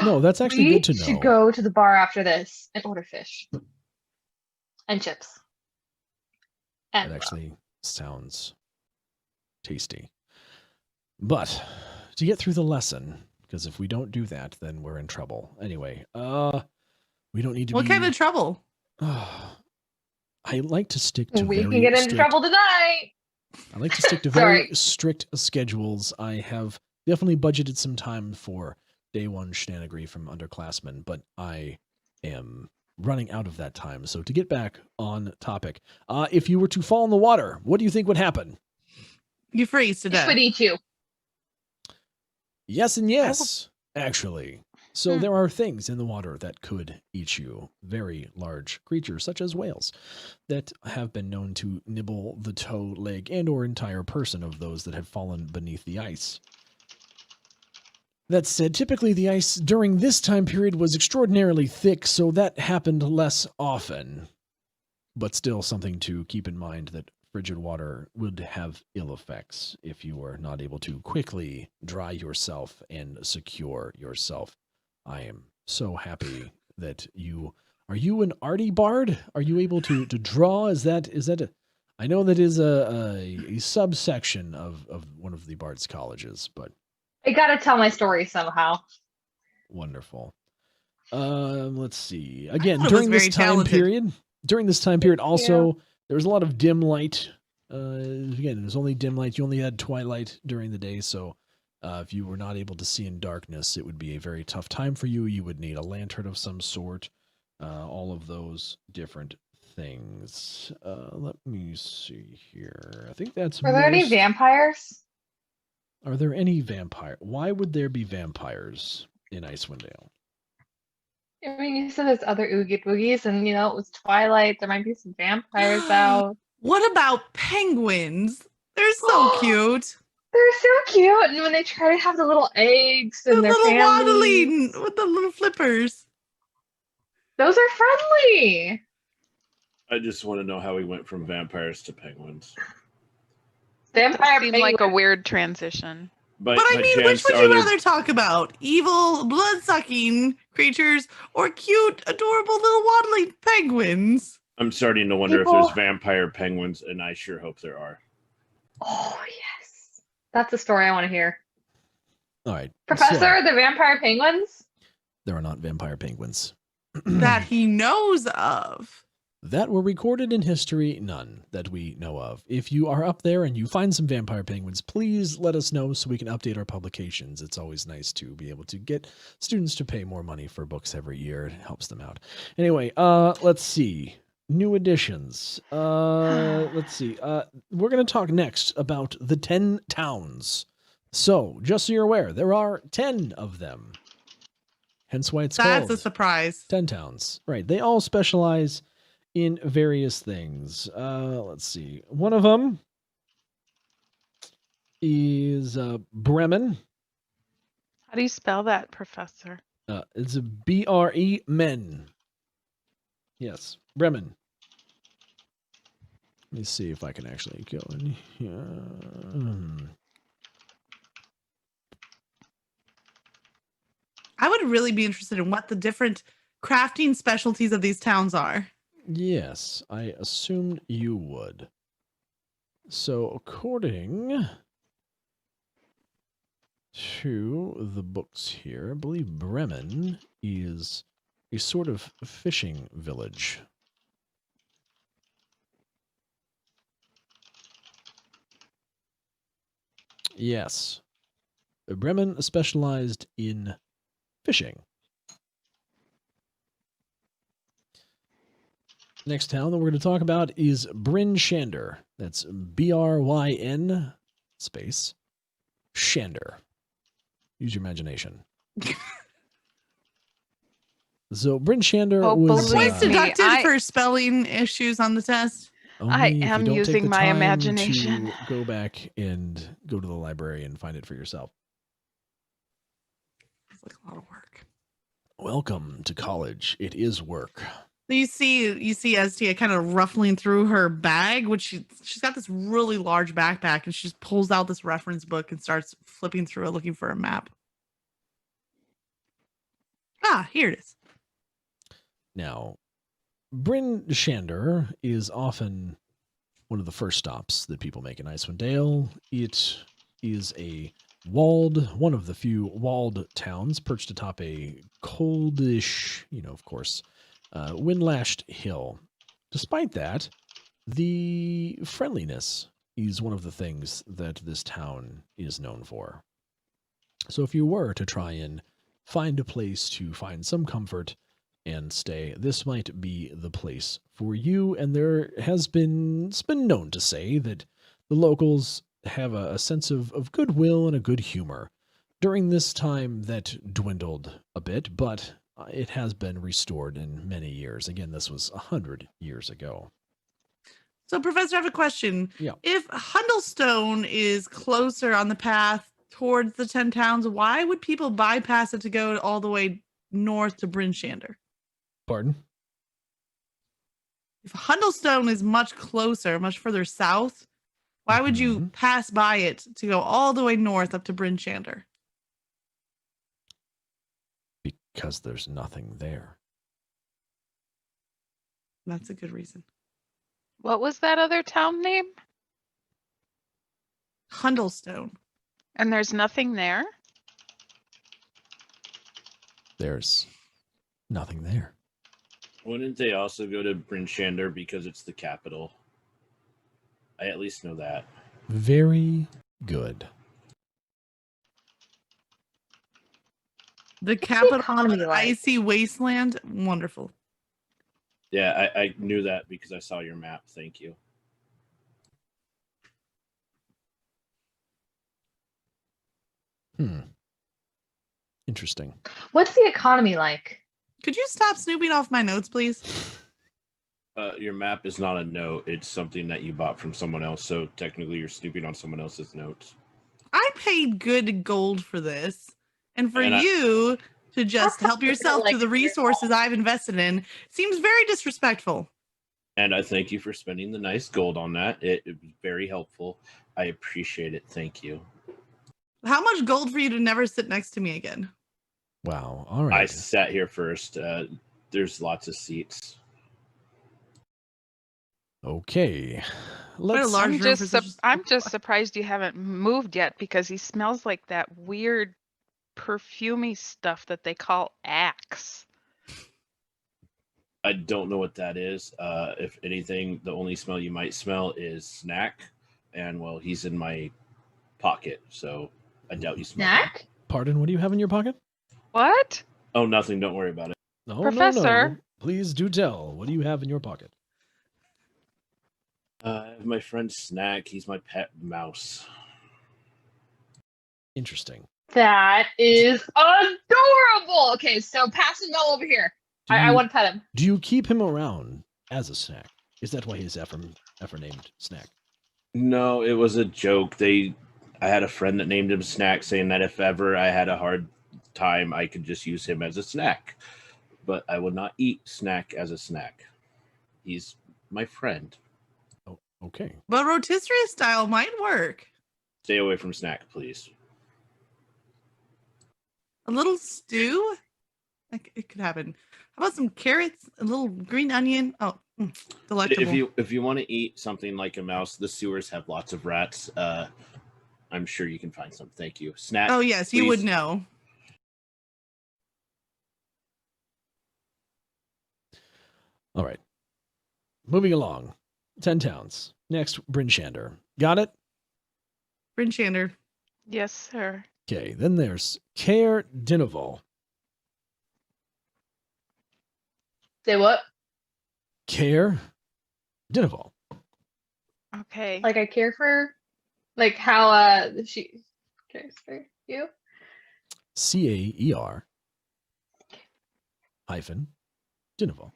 No, that's actually good to We know. should go to the bar after this and order fish and chips. And That actually sounds tasty. But to get through the lesson, because if we don't do that, then we're in trouble. Anyway, we don't need to What be... kind of trouble? I like to stick to we very can get into strict... trouble tonight. I like to stick to very strict schedules. I have definitely budgeted some time for day one shenanigans from underclassmen, but I am running out of that time. So to get back on topic, if you were to fall in the water, what do you think would happen? You freeze to Fish death. would eat you. Yes and yes, actually. So there are things in the water that could eat you. Very large creatures, such as whales, that have been known to nibble the toe, leg, and or entire person of those that had fallen beneath the ice. That said, typically the ice during this time period was extraordinarily thick, so that happened less often. But still something to keep in mind that frigid water would have ill effects if you were not able to quickly dry yourself and secure yourself. I am so happy that you... Are you an arty bard? Are you able to draw? Is that a... I know that is a subsection of one of the bards colleges, but... I gotta tell my story somehow. Wonderful. Let's see. Again, thought it during was this very time talented. period, also there was a lot of dim light. Again, there's only dim light. You only had twilight during the day, so if you were not able to see in darkness, it would be a very tough time for you. You would need a lantern of some sort. All of those different things. Let me see here. I think that's. Were there any most- vampires? Are there any vampire? Why would there be vampires in Icewind Dale? I mean, you said there's other Oogie Boogies, and it was Twilight. There might be some vampires out. What about penguins? They're so cute. They're so cute, and when they try to have the little eggs The and their little families, waddling with the little flippers. those are friendly. I just want to know how we went from vampires to penguins. Vampire Seemed like a penguins. weird transition. But I mean, which chance, would are you there- rather talk about? Evil, blood-sucking creatures or cute, adorable little waddling penguins? I'm starting to wonder People- if there's vampire penguins, and I sure hope there are. Oh yes, that's a story I want to hear. All right. Professor, so, the vampire penguins. there are not vampire penguins. That he knows of. That were recorded in history, none that we know of. If you are up there and you find some vampire penguins, please let us know so we can update our publications. It's always nice to be able to get students to pay more money for books every year. It helps them out. Anyway, let's see. New editions. Let's see. We're going to talk next about the 10 towns. So, just so you're aware, there are 10 of them. Hence why it's That's called a surprise. 10 towns. Right. They all specialize in various things. Let's see. One of them is Bremen. How do you spell that, Professor? It's a B-R-E men. Yes, Bremen. Let me see if I can actually go in here. I would really be interested in what the different crafting specialties of these towns are. Yes, I assumed you would. So, according to the books here, I believe Bremen is a sort of fishing village. Yes. Bremen specialized in fishing. Next town that we're going to talk about is Bryn Shander. That's B-R-Y-N space Shander. Use your imagination. So Bryn Shander Oh, was believe Points me, deducted I- for spelling issues on the test. only if you am don't take using the my time imagination. to go back and go to the library and find it for yourself. It's like a lot of work. Welcome to college. It is work. So you see Estia kind of ruffling through her bag, which she's got this really large backpack, and she just pulls out this reference book and starts flipping through it looking for a map. Ah, here it is. Now, Bryn Shander is often one of the first stops that people make in Icewind Dale. It is one of the few walled towns perched atop a coldish, of course, wind-lashed hill. Despite that, the friendliness is one of the things that this town is known for. So if you were to try and find a place to find some comfort and stay, this might be the place for you. And it's been known to say that the locals have a sense of goodwill and a good humor during this time that dwindled a bit, but it has been restored in many years. Again, this was 100 years ago. So, Professor, I have a question. Yeah. If Hundlestone is closer on the path towards the 10 towns, why would people bypass it to go all the way north to Bryn Shander? Pardon? If Hundlestone is much closer, much further south, why would you Mhm. pass by it to go all the way north up to Bryn Shander? Because there's nothing there. That's a good reason. What was that other town name? Hundlestone. And there's nothing there? There's nothing there. Wouldn't they also go to Bryn Shander because it's the capital? I at least know that. Very good. The capital of economy an like? icy wasteland. Wonderful. Yeah, I knew that because I saw your map. Thank you. Interesting. What's the economy like? Could you stop snooping off my notes, please? Your map is not a note. It's something that you bought from someone else. So technically you're snooping on someone else's notes. I paid good gold for this. And for And you to just That's help not yourself like to the resources I've invested in seems very disrespectful. And I thank you for spending the nice gold on that. It was very helpful. I appreciate it. Thank you. How much gold for you to never sit next to me again? Wow. All I right. sat here first. There's lots of seats. Okay. Quite a Let's large room for such a I'm just surprised you haven't moved yet because he smells like that weird perfumey stuff that they call Axe. I don't know what that is. If anything, the only smell you might smell is snack. And well, he's in my pocket, so I doubt you smell him. Snack? Pardon, what do you have in your pocket? What? Oh, nothing. Don't worry about it. No, no. Professor? Please do tell. What do you have in your pocket? I have my friend Snack. He's my pet mouse. Interesting. That is adorable. Okay, so pass him all over here. Do I you- want to pet him. Do you keep him around as a snack? Is that why he's ever named Snack? No, it was a joke. I had a friend that named him Snack, saying that if ever I had a hard time, I could just use him as a snack. But I would not eat Snack as a snack. He's my friend. Oh, okay. But rotisserie style might work. Stay away from Snack, please. A little stew? It could happen. How about some carrots, a little green onion? Oh, delectable. If you want to eat something like a mouse, the sewers have lots of rats. I'm sure you can find some. Thank you. Snack. Oh, yes, you would please. know. All right. Moving along. 10 towns. Next, Bryn Shander. Got it? Bryn Shander. Yes, sir. Okay. Then there's Caer Dineval. Say what? Caer Dineval. Okay. Like I care for, like how she cares for you. Caer hyphen Dunival.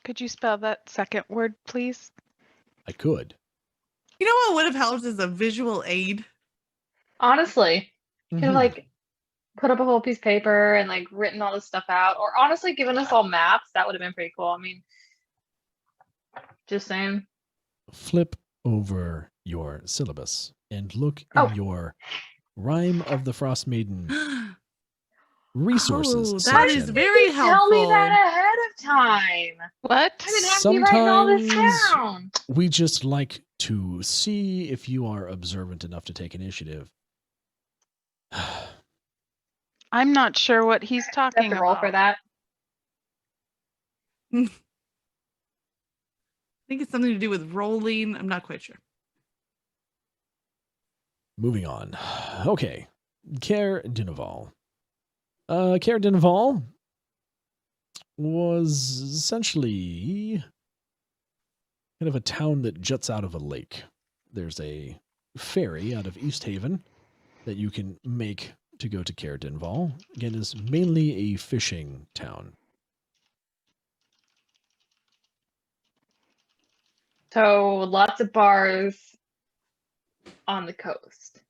Could you spell that second word, please? I could. You know what would have helped as a visual aid? Honestly, could have Mhm. like put up a whole piece of paper and like written all this stuff out, or honestly given us all maps. That would have been pretty cool. I mean, just saying. Flip over your syllabus and look Oh. in your Rime of the Frostmaiden resources Oh, that section. is very You helpful. tell me that ahead of time. What? I've been happy writing all this Sometimes- down. We just like to see if you are observant enough to take initiative. I'm not sure what he's I talking have to roll about. for that. I think it's something to do with rolling. I'm not quite sure. Moving on. Okay. Caer Dunival. Caer Dunival was essentially kind of a town that juts out of a lake. There's a ferry out of East Haven that you can make to go to Caer Dunival. Again, is mainly a fishing town. So lots of bars on the coast.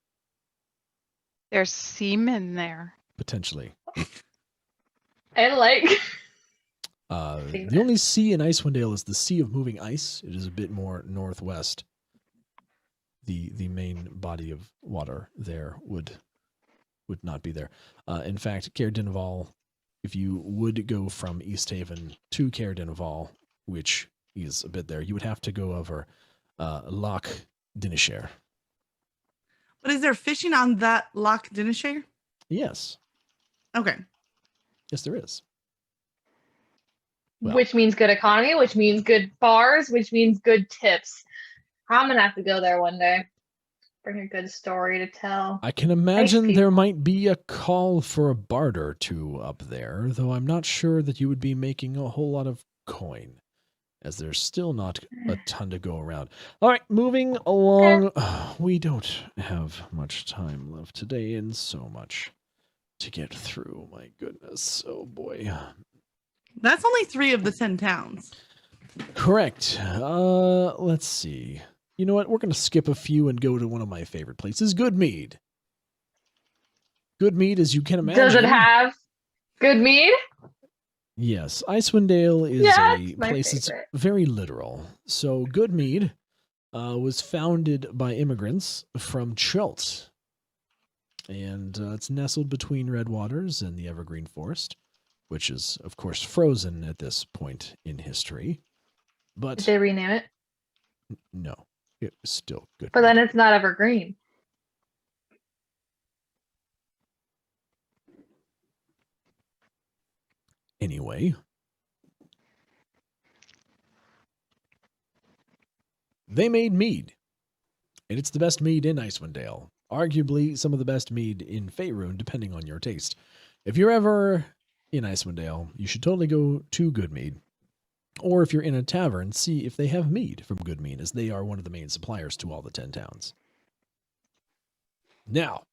There's seamen there. Potentially. And like The only sea in Icewind Dale is the Sea of Moving Ice. It is a bit more northwest. The main body of water there would not be there. In fact, Caer Dunival, if you would go from East Haven to Caer Dunival, which is a bit there, you would have to go over Loch Dinneshere. But is there fishing on that Loch Dinneshere? Yes. Okay. Yes, there is. Well. which means good economy, which means good bars, which means good tips. I'm gonna have to go there one day. Bring a good story to tell. I can imagine there people. might be a call for a barter or two up there, though I'm not sure that you would be making a whole lot of coin, as there's still not a ton to go around. All right, moving along. We don't have much time left today and so much to get through. My goodness. Oh, boy. That's only 3 of the 10 towns. Correct. Let's see. You know what? We're going to skip a few and go to one of my favorite places, Goodmead. Goodmead, as you can imagine. Does it have good mead? Yes, Icewind Dale is Yeah, a it's my place that's favorite. very literal. So Goodmead was founded by immigrants from Chult. And it's nestled between Red Waters and the Evergreen Forest, which is, of course, frozen at this point in history. Did But they rename it? no, it was still good. But then it's not evergreen. Anyway, they made mead, and it's the best mead in Icewind Dale. Arguably some of the best mead in Faerun, depending on your taste. If you're ever in Icewind Dale, you should totally go to Goodmead. Or if you're in a tavern, see if they have mead from Goodmead, as they are one of the main suppliers to all the 10 towns. Now,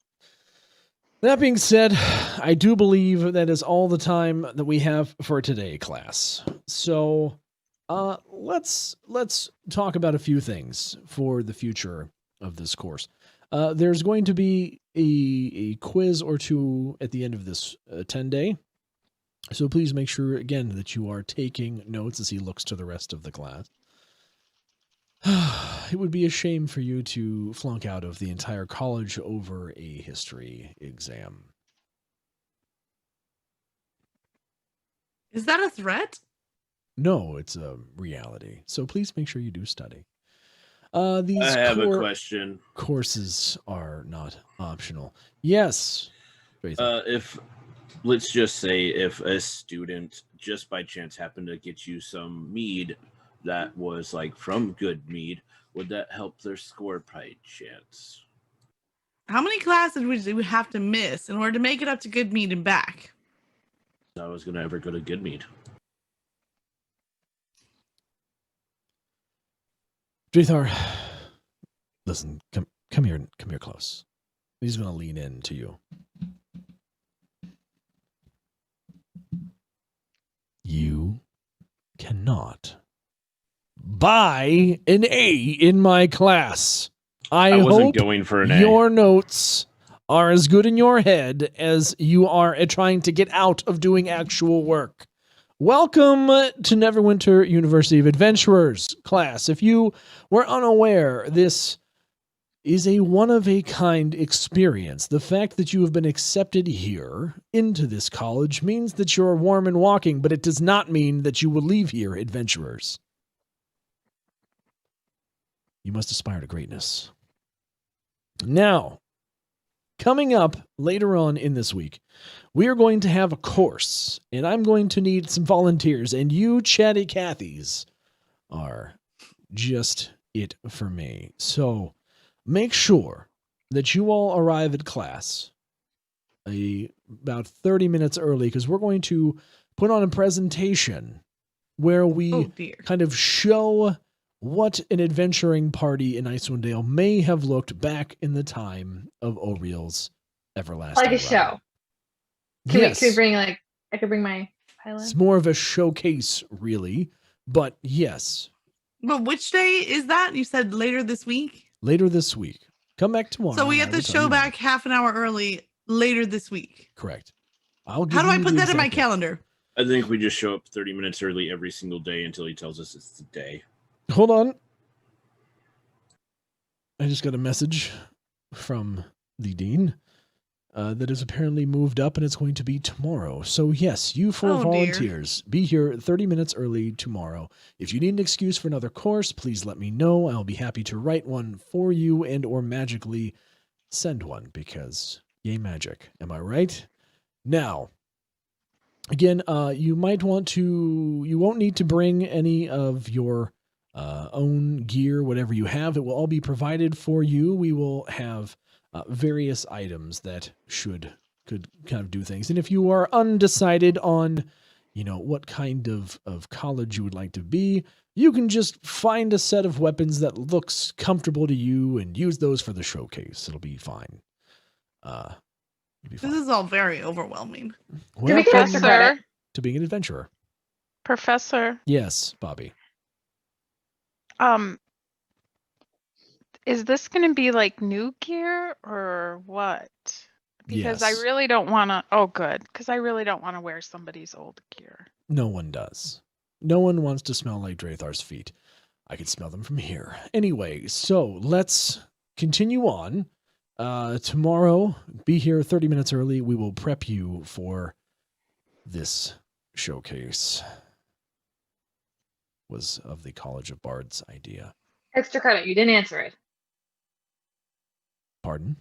that being said, I do believe that is all the time that we have for today, class. So, let's talk about a few things for the future of this course. There's going to be a quiz or two at the end of this 10-day. So please make sure, again, that you are taking notes as he looks to the rest of the class. It would be a shame for you to flunk out of the entire college over a history exam. Is that a threat? No, it's a reality. So please make sure you do study. These I have a core question. courses are not optional. Yes. If let's just say if a student just by chance happened to get you some mead that was like from good mead, would that help their score by chance? How many classes would we have to miss in order to make it up to good mead and back? I was gonna ever go to good mead. Drethar, listen, come here close. He's going to lean in to you. You cannot buy an A in my class. I wasn't hope going for an A. your notes are as good in your head as you are at trying to get out of doing actual work. Welcome to Neverwinter University of Adventurers class. If you were unaware, this is a one-of-a-kind experience. The fact that you have been accepted here into this college means that you're warm and walking, but it does not mean that you will leave here adventurers. You must aspire to greatness. Now, coming up later on in this week, we are going to have a course, and I'm going to need some volunteers, and you chatty Cathys are just it for me. So make sure that you all arrive at class about 30 minutes early, because we're going to put on a presentation where we kind of show what an adventuring party in Icewind Dale may have looked back in the time of Auril's everlasting Like a run. show. Yes. Can we bring I could bring my pilot? It's more of a showcase, really. But yes, But which day is that? You said later this week? later this week. Come back tomorrow. So we and have I to will tell show you back half an hour early later this week. Correct. How do I put that in my calendar? I think we just show up 30 minutes early every single day until he tells us it's the day. Hold on. I just got a message from the dean that is apparently moved up, and it's going to be tomorrow. So yes, you four volunteers, be here 30 minutes early tomorrow. If you need an excuse for another course, please let me know. I'll be happy to write one for you and or magically send one, because yay magic. Am I right? Now, again, you won't need to bring any of your own gear, whatever you have. It will all be provided for you. We will have various items that could kind of do things. And if you are undecided on, what kind of college you would like to be, you can just find a set of weapons that looks comfortable to you and use those for the showcase. It'll be fine. This is all very overwhelming. Do we get extra credit? To being an adventurer. Professor, Yes, Bobby. is this going to be like new gear or what? Because I Yes. really don't want to. Oh, good. Because I really don't want to wear somebody's old gear. No one does. No one wants to smell like Drathar's feet. I can smell them from here. Anyway, so let's continue on. Tomorrow, be here 30 minutes early. We will prep you for this showcase. Was of the College of Bards idea. Extra credit. You didn't answer it. Pardon?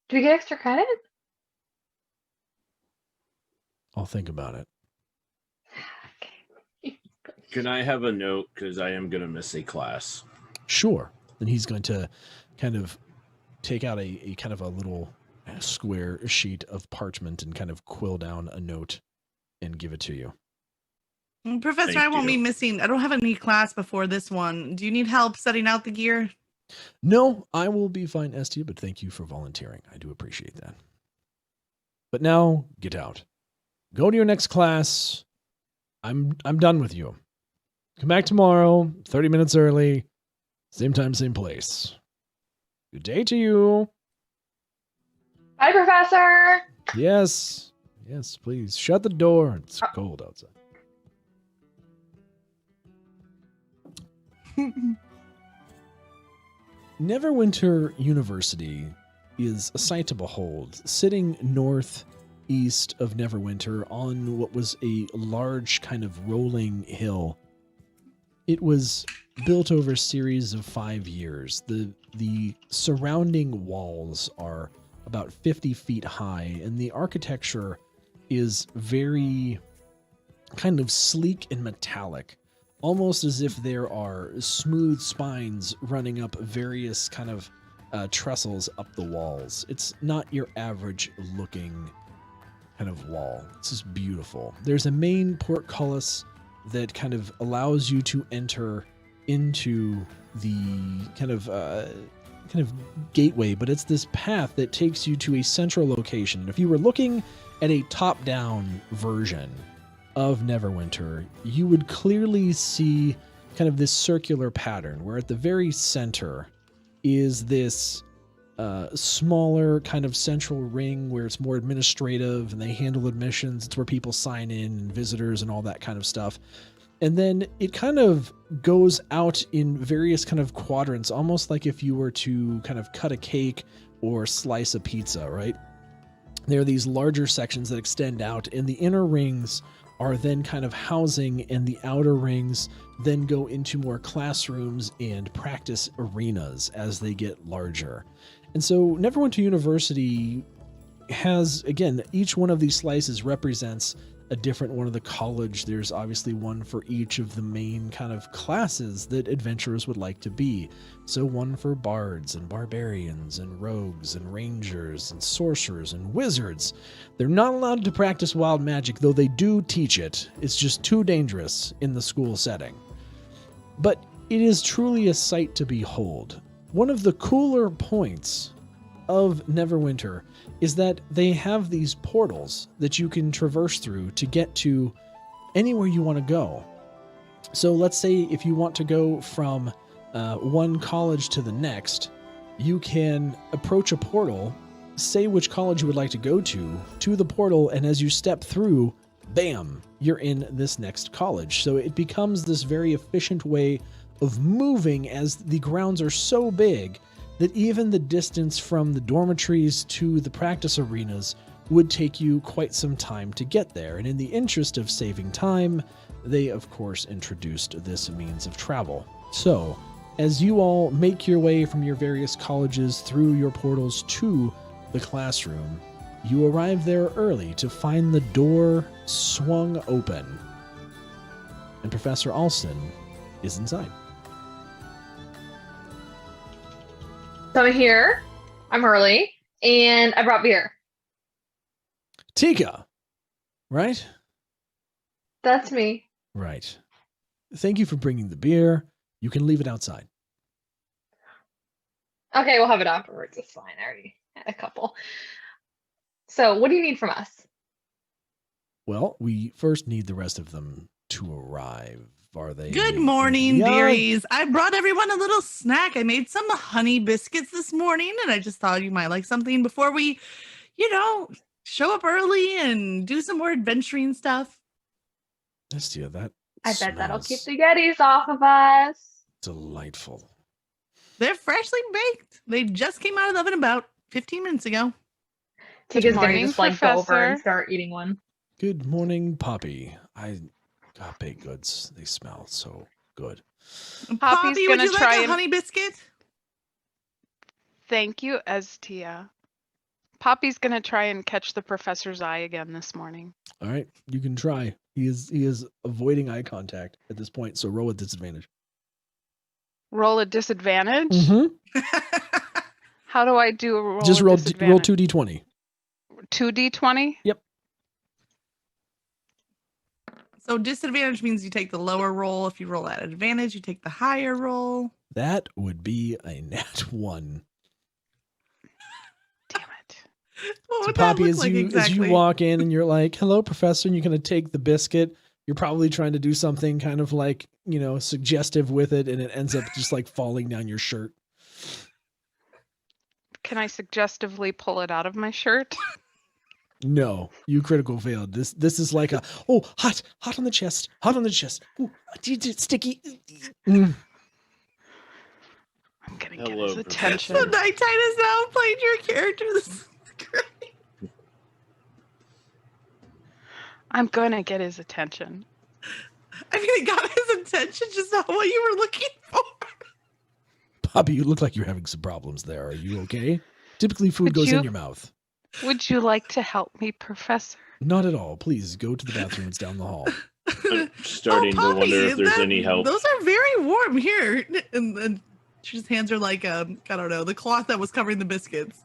Do we get extra credit? I'll think about it. Can I have a note? Because I am going to miss a class. Sure. Then he's going to kind of take out a kind of a little square sheet of parchment and kind of quill down a note and give it to you. Professor, Thank I won't you. be missing. I don't have any class before this one. Do you need help setting out the gear? No, I will be fine, Estia, but thank you for volunteering. I do appreciate that. But now, get out. Go to your next class. I'm done with you. Come back tomorrow, 30 minutes early, same time, same place. Good day to you. Bye, Professor. Yes, please. Shut the door. It's cold outside. Neverwinter University is a sight to behold, sitting northeast of Neverwinter on what was a large kind of rolling hill. It was built over a series of 5 years. The surrounding walls are about 50 feet high, and the architecture is very kind of sleek and metallic, almost as if there are smooth spines running up various kind of trestles up the walls. It's not your average looking kind of wall. It's just beautiful. There's a main portcullis that kind of allows you to enter into the kind of gateway, but it's this path that takes you to a central location. If you were looking at a top-down version of Neverwinter, you would clearly see kind of this circular pattern where at the very center is this smaller kind of central ring where it's more administrative and they handle admissions. It's where people sign in and visitors and all that kind of stuff. And then it kind of goes out in various kind of quadrants, almost like if you were to kind of cut a cake or slice a pizza, right? There are these larger sections that extend out, and the inner rings are then kind of housing, and the outer rings then go into more classrooms and practice arenas as they get larger. And so Neverwinter University has, again, each one of these slices represents a different one of the college. There's obviously one for each of the main kind of classes that adventurers would like to be. So one for bards and barbarians and rogues and rangers and sorcerers and wizards. They're not allowed to practice wild magic, though they do teach it. It's just too dangerous in the school setting. But it is truly a sight to behold. One of the cooler points of Neverwinter is that they have these portals that you can traverse through to get to anywhere you want to go. So let's say if you want to go from one college to the next, you can approach a portal, say which college you would like to go to the portal, and as you step through, bam, you're in this next college. So it becomes this very efficient way of moving, as the grounds are so big that even the distance from the dormitories to the practice arenas would take you quite some time to get there. And in the interest of saving time, they of course introduced this means of travel. So as you all make your way from your various colleges through your portals to the classroom, you arrive there early to find the door swung open. And Professor Alston is inside. So I'm here. I'm early, and I brought beer. Tika, right? That's me. Right. Thank you for bringing the beer. You can leave it outside. Okay, we'll have it afterwards. It's fine. I already had a couple. So, what do you need from us? Well, we first need the rest of them to arrive. Are they? Good morning, Yeah. dearies. I brought everyone a little snack. I made some honey biscuits this morning, and I just thought you might like something before we, show up early and do some more adventuring stuff. Estia, that I bet that'll keep smells the Yetis off of us. delightful. They're freshly baked. They just came out of the oven about 15 minutes ago. Tika's gonna morning, just like go over Professor. and start eating one. Good morning, Poppy. I got baked goods. They smell so good. Poppy, would gonna you try like a and- honey biscuit? Thank you, Estia. Poppy's gonna try and catch the professor's eye again this morning. All right, you can try. He is avoiding eye contact at this point, so roll with disadvantage. Roll a disadvantage? Mm-hmm. How do I do a roll? Just a roll disadvantage? 2d20. 2d20? So disadvantage means you take the lower roll. If you roll at advantage, you take the higher roll. That would be a nat 1. Damn it. What So would Poppy, that as look like you exactly? walk in and you're like, "Hello, Professor," and you're gonna take the biscuit. You're probably trying to do something kind of like, suggestive with it, and it ends up just like falling down your shirt. Can I suggestively pull it out of my shirt? No, you critical failed. This is like hot on the chest, Ooh, sticky. Mm. I'm gonna get Hello, his Professor. attention. So Nighttime has now played your character. This is great. I'm gonna get his attention. I mean, it got his attention, just not what you were looking for. Poppy, you look like you're having some problems there. Are you okay? Typically, food Would goes in you- your mouth. Would you like to help me, Professor? Not at all. Please go to the bathroom. It's down the hall. I'm starting to Poppy, wonder if there's any help. Those are very warm here. And his hands are like, I don't know, the cloth that was covering the biscuits.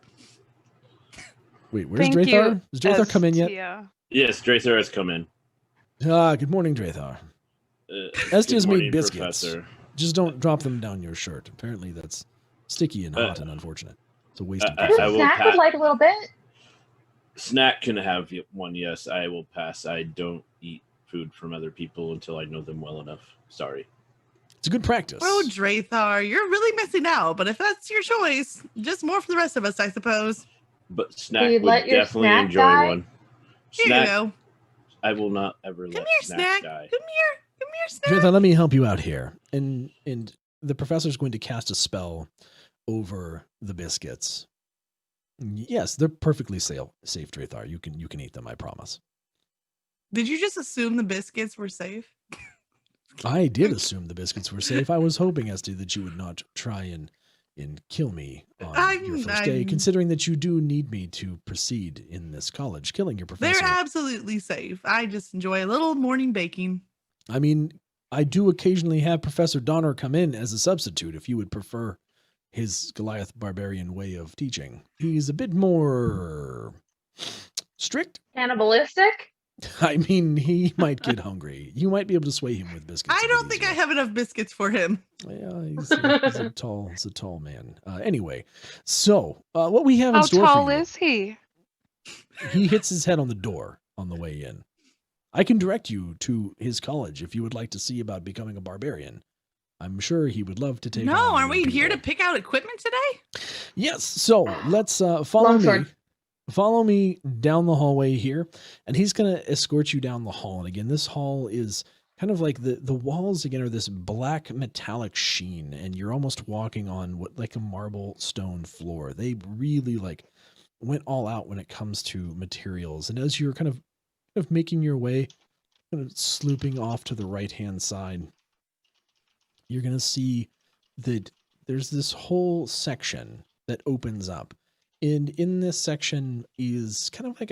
Wait, where's Thank Drathar? you, Has Drathar come in yet? Estia. Yes, Drathar has come in. Good morning, Drathar. Estia's Good morning, made biscuits. Professor. Just don't drop them down your shirt. Apparently, that's sticky and hot and unfortunate. It's a waste of I Does time. will Snack would like a little bit? Snack can have one, yes. I will pass. I don't eat food from other people until I know them well enough. Sorry. It's a good practice. Oh, Drathar, you're really missing out. But if that's your choice, just more for the rest of us, I suppose. But Snack you would let your definitely snack enjoy die? one. Here Snack, you go. I will not ever Come let here, Snack Snack. die. Come here, Snack. Dratha, let me help you out here. And the professor's going to cast a spell over the biscuits. Yes, they're perfectly safe, Drathar. You can eat them, I promise. Did you just assume the biscuits were safe? I did assume the biscuits were safe. I was hoping, Esty, that you would not try and kill me on your first day, considering that you do need me to proceed in this college. Killing your professor. They're absolutely safe. I just enjoy a little morning baking. I mean, I do occasionally have Professor Donner come in as a substitute if you would prefer his Goliath barbarian way of teaching. He's a bit more strict. Cannibalistic? I mean, he might get hungry. You might be able to sway him with biscuits. I don't think I have enough biscuits for him. Yeah, he's a tall man. Anyway, so what we have in How store tall for you, is he? he hits his head on the door on the way in. I can direct you to his college if you would like to see about becoming a barbarian. I'm sure he would love to take. No, on are we more here to people. pick out equipment today? Yes. So let's follow me. Longsword. Follow me down the hallway here, and he's going to escort you down the hall. And again, this hall is kind of like the walls again are this black metallic sheen, and you're almost walking on what like a marble stone floor. They really like went all out when it comes to materials. And as you're kind of making your way, kind of slooping off to the right-hand side, you're going to see that there's this whole section that opens up. And in this section is kind of like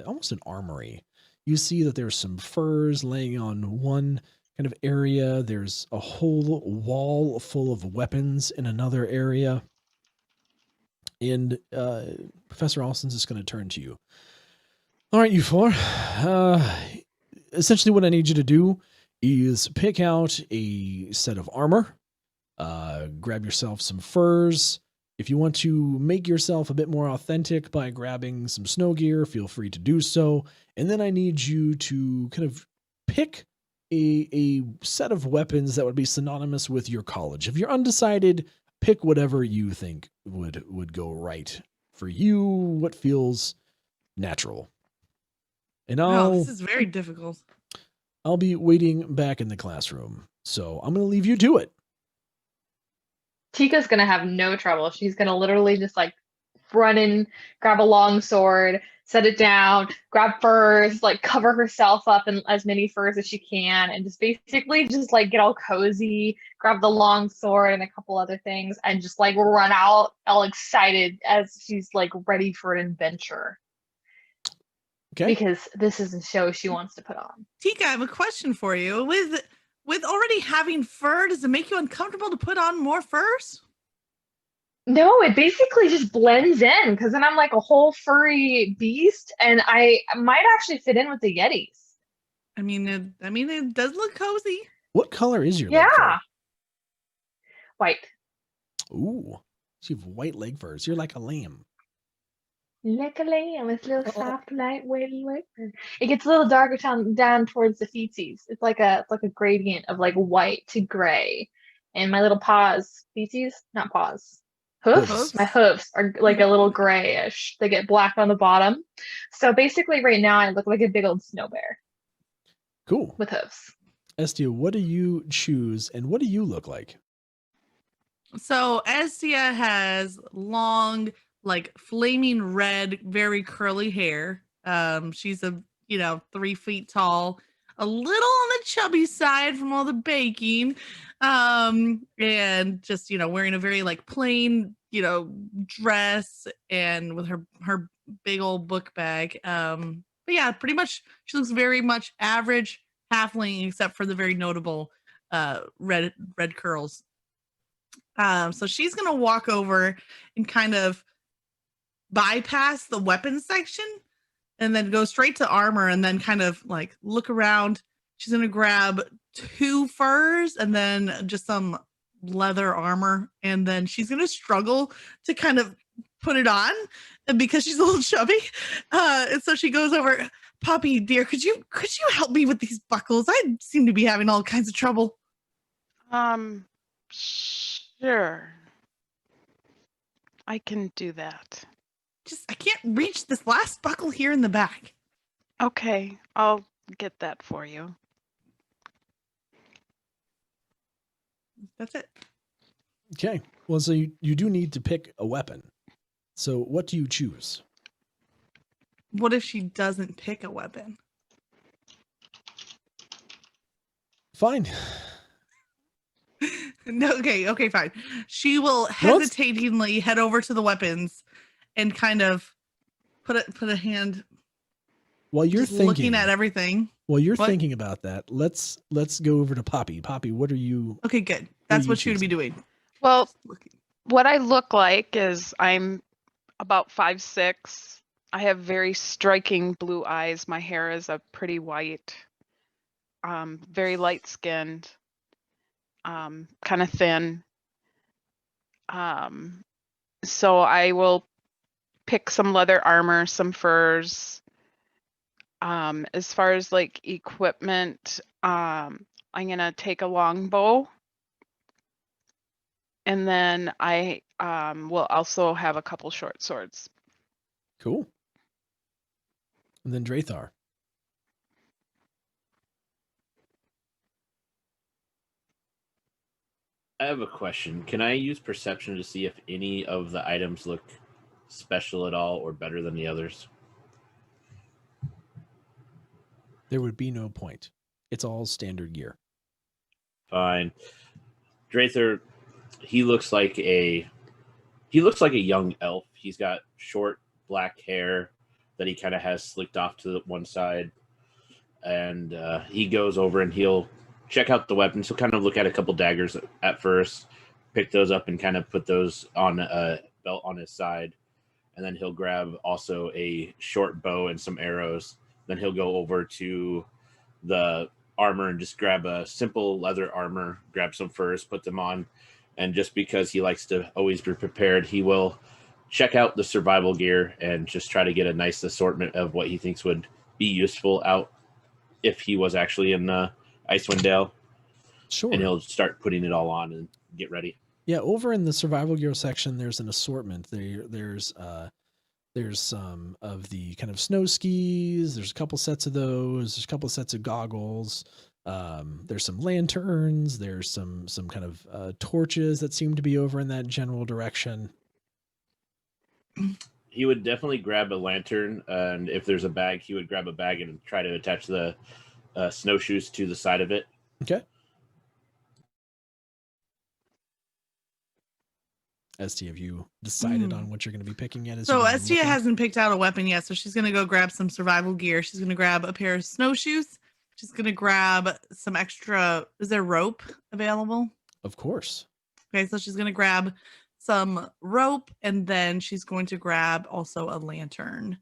almost an armory. You see that there's some furs laying on one kind of area. There's a whole wall full of weapons in another area. And Professor Alston's just going to turn to you. All right, you four. Essentially what I need you to do is pick out a set of armor. Grab yourself some furs. If you want to make yourself a bit more authentic by grabbing some snow gear, feel free to do so. And then I need you to kind of pick a set of weapons that would be synonymous with your college. If you're undecided, pick whatever you think would go right for you, what feels natural. And No, this is very difficult. I'll be waiting back in the classroom. So I'm going to leave you to it. Tika's gonna have no trouble. She's gonna literally just like run in, grab a long sword, set it down, grab furs, like cover herself up in as many furs as she can, and just basically just like get all cozy, grab the long sword and a couple other things, and just like run out all excited as she's like ready for an adventure. Okay. Because this is a show she wants to put on. Tika, I have a question for you. With already having fur, does it make you uncomfortable to put on more furs? No, it basically just blends in because then I'm like a whole furry beast, and I might actually fit in with the Yetis. I mean, it does look cozy. What color is your leg Yeah, white. fur? Ooh, so you have white leg furs. You're like a lamb. Like a lamb, it's a little soft, lightweight. It gets a little darker down towards the feetsies. It's like a gradient of like white to gray. And my little paws, feetsies, not paws, Hooves. my hoofs are like a little grayish. They get black on the bottom. So basically, right now I look like a big old snow bear Cool. with hoofs. Estia, what do you choose, and what do you look like? So Estia has long, like flaming red, very curly hair. She's 3 feet tall, a little on the chubby side from all the baking. And just, wearing a very like plain, dress and with her big old book bag. But yeah, pretty much she looks very much average halfling, except for the very notable red curls. So she's gonna walk over and kind of bypass the weapons section and then go straight to armor and then kind of like look around. She's gonna grab 2 furs and then just some leather armor, and then she's gonna struggle to kind of put it on because she's a little chubby. And so she goes over, Poppy, dear, could you help me with these buckles? I seem to be having all kinds of trouble. Sure. I can do that. I can't reach this last buckle here in the back. Okay, I'll get that for you. That's it. Okay. Well, so you do need to pick a weapon. So what do you choose? What if she doesn't pick a weapon? Fine. No, okay, fine. She will hesitatingly head over to the weapons and kind of put a hand While you're just thinking, looking at everything. while you're What? thinking about that, let's go over to Poppy. Poppy, what are you? Okay, good. are That's you what she would be choosing? doing. Well, Just looking. what I look like is I'm about 5'6". I have very striking blue eyes. My hair is a pretty white, very light skinned, kind of thin. So I will pick some leather armor, some furs. As far as like equipment, I'm gonna take a longbow. And then I will also have a couple short swords. Cool. And then Drathar. I have a question. Can I use perception to see if any of the items look special at all or better than the others? There would be no point. It's all standard gear. Fine. Drather, he looks like a young elf. He's got short black hair that he kind of has slicked off to the one side, and he goes over and he'll check out the weapons. He'll kind of look at a couple daggers at first, pick those up and kind of put those on a belt on his side, and then he'll grab also a short bow and some arrows. Then he'll go over to the armor and just grab a simple leather armor, grab some furs, put them on. And just because he likes to always be prepared, he will check out the survival gear and just try to get a nice assortment of what he thinks would be useful out if he was actually in Icewind Dale. Sure. And he'll start putting it all on and get ready. Yeah, over in the survival gear section, there's an assortment. There's some of the kind of snow skis. There's a couple sets of those. There's a couple sets of goggles. There's some lanterns. There's some kind of torches that seem to be over in that general direction. He would definitely grab a lantern, and if there's a bag, he would grab a bag and try to attach the snowshoes to the side of it. Okay. Estia, have you decided on what you're going to be picking yet? So Estia hasn't picked out a weapon yet, so she's going to go grab some survival gear. She's going to grab a pair of snowshoes. She's going to grab some extra. Is there rope available? Of course. Okay, so she's going to grab some rope, and then she's going to grab also a lantern.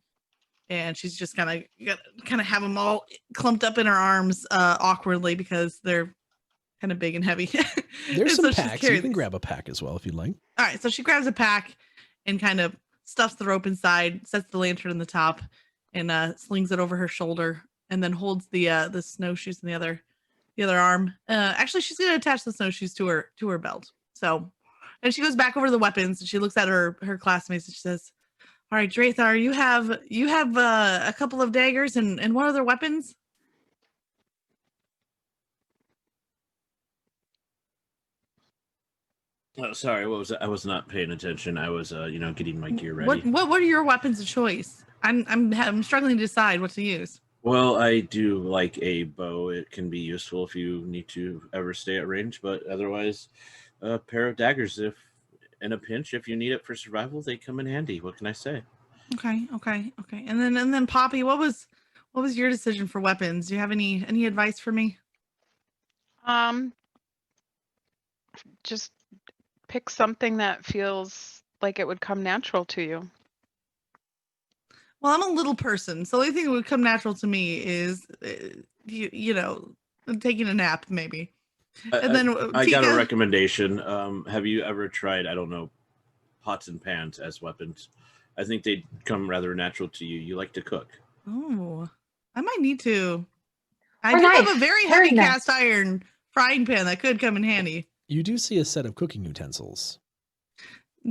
And she's just kind of have them all clumped up in her arms awkwardly because they're kind of big and heavy. There's some packs. You can grab a pack as well if you'd like. All right, so she grabs a pack and kind of stuffs the rope inside, sets the lantern in the top, and slings it over her shoulder, and then holds the snowshoes in the other arm. Actually, she's going to attach the snowshoes to her belt. So, and she goes back over to the weapons, and she looks at her classmates, and she says, "All right, Drathar, you have a couple of daggers, and what other weapons?" Oh, sorry, what was that? I was not paying attention. I was, getting my gear ready. What are your weapons of choice? I'm struggling to decide what to use. Well, I do like a bow. It can be useful if you need to ever stay at range, but otherwise, a pair of daggers. If in a pinch, if you need it for survival, they come in handy. What can I say? Okay. And then Poppy, what was your decision for weapons? Do you have any advice for me? Just pick something that feels like it would come natural to you. Well, I'm a little person, so the only thing that would come natural to me is, taking a nap, maybe. And then I Tika, got a recommendation. Have you ever tried, pots and pans as weapons? I think they come rather natural to you. You like to cook. Oh, I might need to. I Or do have knife. a very Or heavy knife. cast iron frying pan that could come in handy. You do see a set of cooking utensils.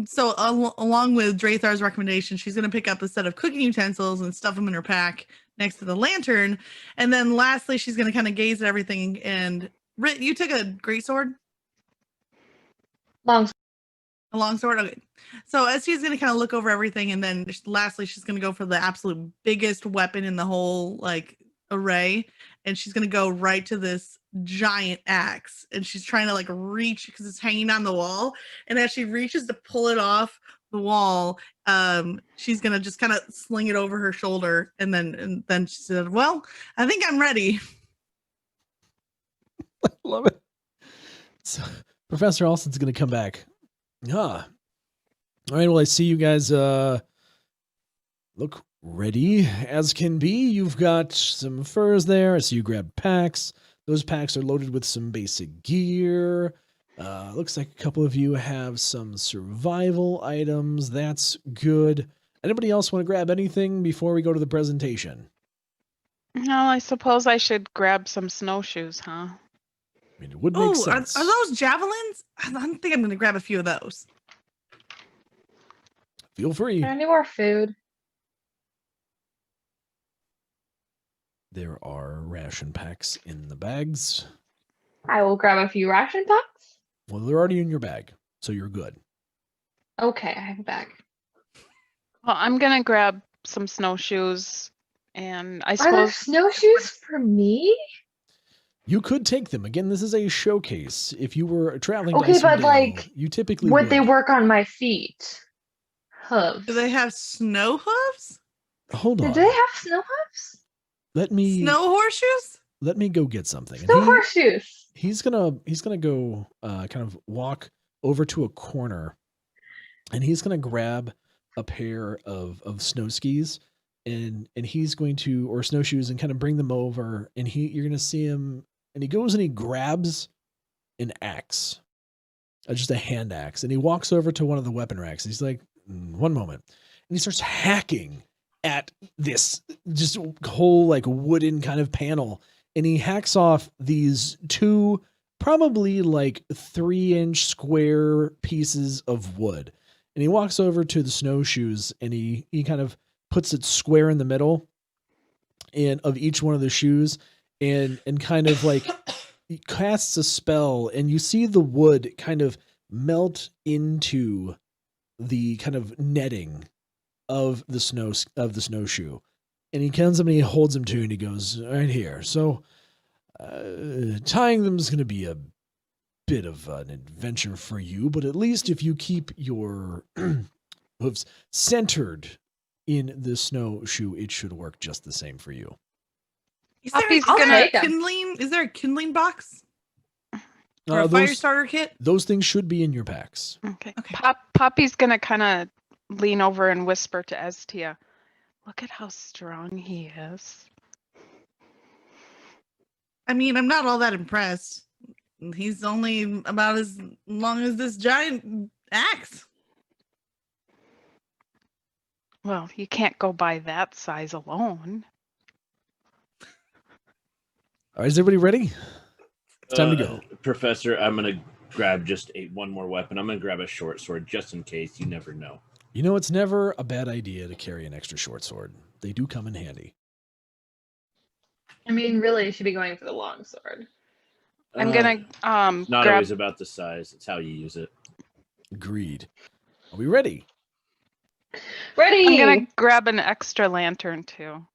So along with Drathar's recommendation, she's going to pick up a set of cooking utensils and stuff them in her pack next to the lantern. And then lastly, she's going to kind of gaze at everything. And Rit, you took a greatsword? Long. A long sword? Okay. So as she's going to kind of look over everything, and then lastly, she's going to go for the absolute biggest weapon in the whole like array. And she's going to go right to this giant axe. And she's trying to like reach because it's hanging on the wall. And as she reaches to pull it off the wall, she's going to just kind of sling it over her shoulder. And then she said, well, I think I'm ready. I love it. So Professor Alston's going to come back. All right, well, I see you guys look ready as can be. You've got some furs there. I see you grabbed packs. Those packs are loaded with some basic gear. Looks like a couple of you have some survival items. That's good. Anybody else want to grab anything before we go to the presentation? No, I suppose I should grab some snowshoes, huh? I mean, it would make Oh, sense. are those javelins? I don't think I'm going to grab a few of those. Feel free. Is there any more food? There are ration packs in the bags. I will grab a few ration packs. Well, they're already in your bag, so you're good. Okay, I have a bag. Well, I'm gonna grab some snowshoes, and I Are there suppose snowshoes for me? You could take them. Again, this is a showcase. If you were traveling Okay, to Icewind but, Dale, like, you typically Would they work on my feet? Hooves. Do they have snow hooves? Hold on. Did they have snow hooves? Let me Snow horseshoes? let me go get something. And Snow horseshoes. he's gonna go kind of walk over to a corner, and he's gonna grab a pair of snow skis, and he's going to, or snowshoes, and kind of bring them over, and you're gonna see him, and he goes and he grabs an axe, just a hand axe, and he walks over to one of the weapon racks. He's like, one moment, and he starts hacking at this just whole like wooden kind of panel, and he hacks off these two probably like 3-inch square pieces of wood, and he walks over to the snowshoes, and he kind of puts it square in the middle and of each one of the shoes, and kind of like he casts a spell, and you see the wood kind of melt into the kind of netting of the snowshoe, and he comes up and he holds him to, and he goes, right here. So tying them is going to be a bit of an adventure for you, but at least if you keep your hooves centered in the snowshoe, it should work just the same for you. Is there, Poppy's I'll gonna- take 'em. kindling? Is there a kindling box or a Those- fire starter kit? Those things should be in your packs. Okay. Okay. Poppy's gonna kind of lean over and whisper to Estia, "Look at how strong he is." I mean, I'm not all that impressed. He's only about as long as this giant axe. Well, you can't go by that size alone. All right, is everybody ready? It's time to go. Professor, I'm gonna grab just one more weapon. I'm gonna grab a short sword just in case. You never know. You know, it's never a bad idea to carry an extra short sword. They do come in handy. I mean, really, you should be going for the long sword. I'm gonna Not grab. always about the size. It's how you use it. Agreed. Are we ready? Ready! I'm gonna grab an extra lantern too.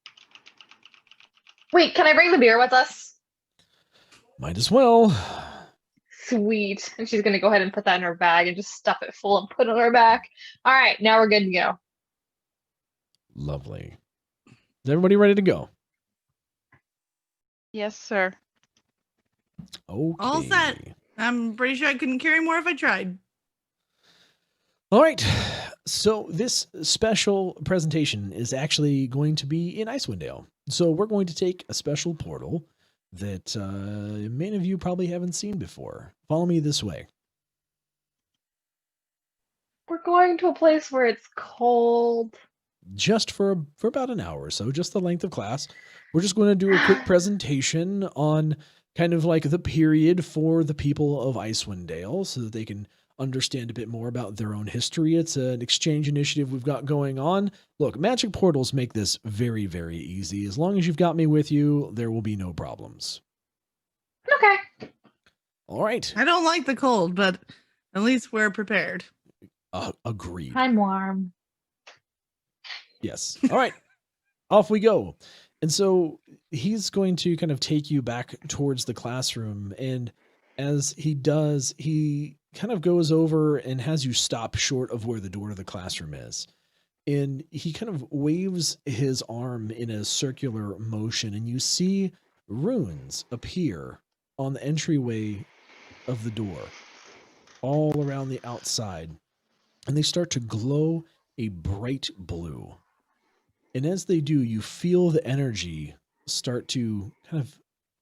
Wait, can I bring the beer with us? Might as well. Sweet. And she's gonna go ahead and put that in her bag and just stuff it full and put it on her back. All right, now we're good to go. Lovely. Is everybody ready to go? Yes, sir. Okay. All set. I'm pretty sure I couldn't carry more if I tried. All right. So this special presentation is actually going to be in Icewind Dale. So we're going to take a special portal that many of you probably haven't seen before. Follow me this way. We're going to a place where it's cold. just for about an hour or so, just the length of class. We're just going to do a quick presentation on kind of like the period for the people of Icewind Dale so that they can understand a bit more about their own history. It's an exchange initiative we've got going on. Look, magic portals make this very, very easy. As long as you've got me with you, there will be no problems. Okay. All right. I don't like the cold, but at least we're prepared. Agreed. I'm warm. Yes. All right. Off we go. And so he's going to kind of take you back towards the classroom. And as he does, he kind of goes over and has you stop short of where the door to the classroom is. And he kind of waves his arm in a circular motion, and you see runes appear on the entryway of the door, all around the outside. And they start to glow a bright blue. And as they do, you feel the energy start to kind of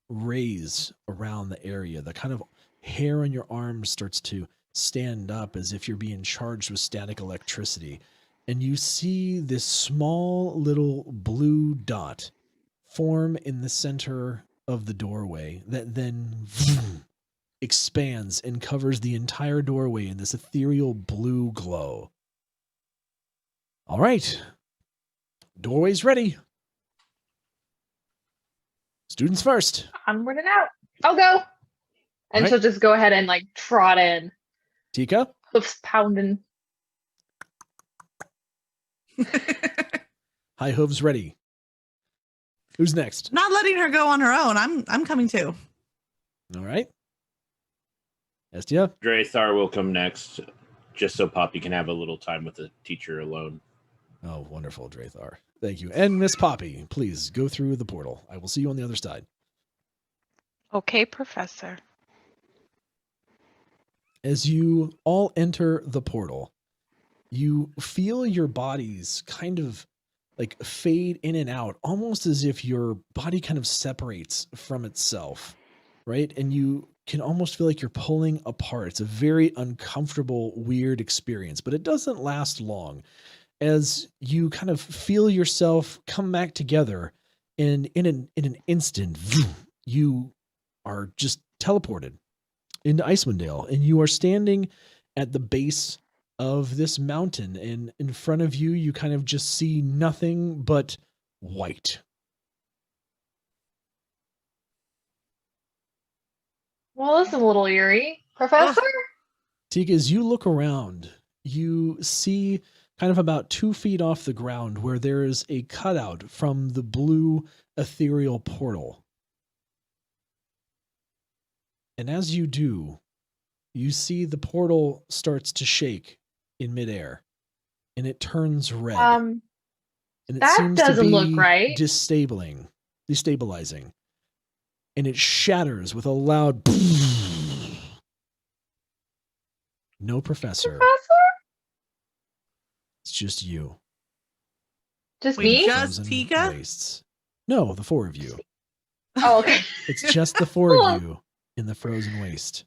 raise around the area. The kind of hair on your arm starts to stand up as if you're being charged with static electricity. And you see this small little blue dot form in the center of the doorway that then expands and covers the entire doorway in this ethereal blue glow. All right. Doorway's ready. Students first. Onward and out. I'll go. And Right. she'll just go ahead and like trot in. Tika. Hoofs pounding. High hooves ready. Who's next? Not letting her go on her own. I'm coming too. All right. Estia. Drathar will come next, just so Poppy can have a little time with the teacher alone. Oh, wonderful, Drathar. Thank you. And Miss Poppy, please go through the portal. I will see you on the other side. Okay, Professor. As you all enter the portal, you feel your bodies kind of like fade in and out, almost as if your body kind of separates from itself, right? And you can almost feel like you're pulling apart. It's a very uncomfortable, weird experience, but it doesn't last long. As you kind of feel yourself come back together, and in an instant, you are just teleported into Icewind Dale, and you are standing at the base of this mountain, and in front of you, you kind of just see nothing but white. Well, this is a little eerie. Professor? Tika, as you look around, you see kind of about 2 feet off the ground where there is a cutout from the blue ethereal portal. And as you do, you see the portal starts to shake in midair, and it turns red. And it that seems doesn't to be look right. destabilizing. And it shatters with a loud No professor. Professor? It's just you. Just Wait, me? just Frozen Tika? wastes. No, the 4 of you. Oh, okay. It's just the 4 of you in the frozen waste.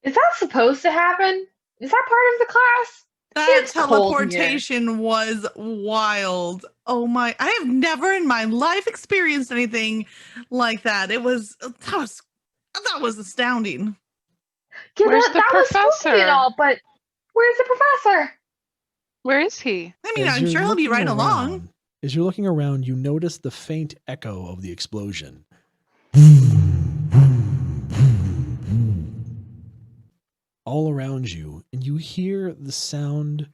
Is that supposed to happen? Is that part of the class? That It's cold in here. teleportation was wild. Oh my, I have never in my life experienced anything like that. That was astounding. Yeah, Where's that the was supposed to be professor? and all, but where's the professor? Where is he? I mean, As I'm you're sure he'll be looking right along. around- As you're looking around, you notice the faint echo of the explosion. All around you, and you hear the sound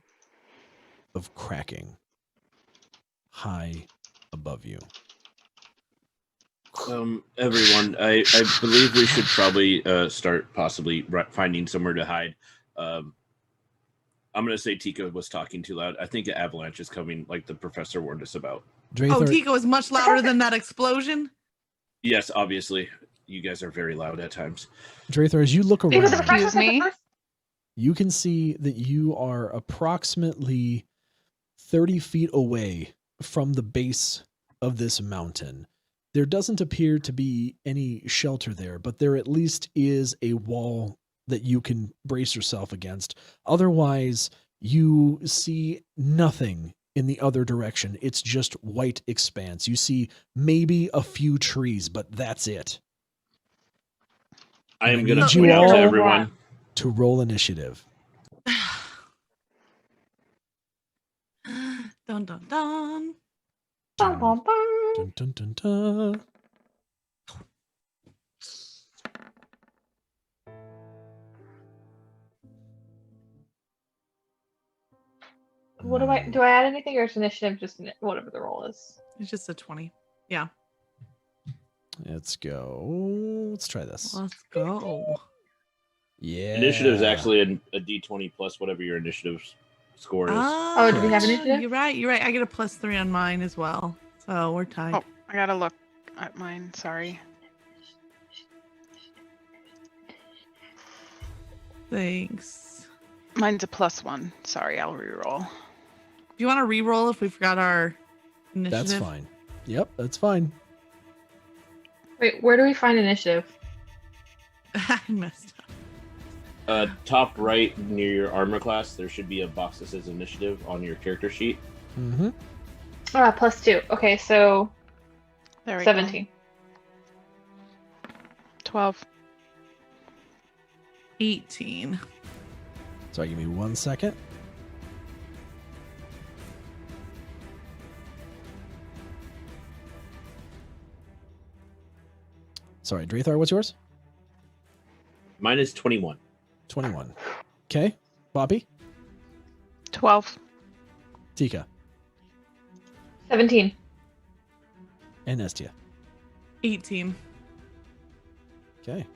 of cracking high above you. Everyone, I believe we should probably start possibly finding somewhere to hide. I'm going to say Tika was talking too loud. I think an avalanche is coming, like the professor warned us about. Drathar, Oh, Tika was much louder than that explosion. Yes, obviously. You guys are very loud at times. Drathar, as you look It was the around, professor. Excuse me? you can see that you are approximately 30 feet away from the base of this mountain. There doesn't appear to be any shelter there, but there at least is a wall that you can brace yourself against. Otherwise, You see nothing in the other direction. It's just white expanse. You see maybe a few trees, but that's it. I am I going to need you point out to all- everyone. To roll initiative. Dun dun dun. Bum, bum, bum. Dun, dun, dun, dun. What do I add anything, or is initiative just whatever the roll is? It's just a 20. Yeah. Let's go. Let's try this. Let's go. Yeah. Initiative is actually a D20 plus whatever your initiative score is. Oh, do we have initiative? You're right. You're right. I get a +3 on mine as well. So we're tied. Oh, I gotta look at mine. Sorry. Thanks. Mine's a +1. Sorry, I'll reroll. Do you want to re-roll if we forgot our initiative? That's fine. Yep, that's fine. Wait, where do we find initiative? I messed up. Top right near your armor class, there should be a box that says initiative on your character sheet. Mm-hmm. +2. Okay, so There we 17. go. 12. 18. Sorry, give me 1 second. Sorry, Drathar, what's yours? Mine is 21. 21. Okay. Bobby? 12. Tika? 17. And Estia? 18. Okay.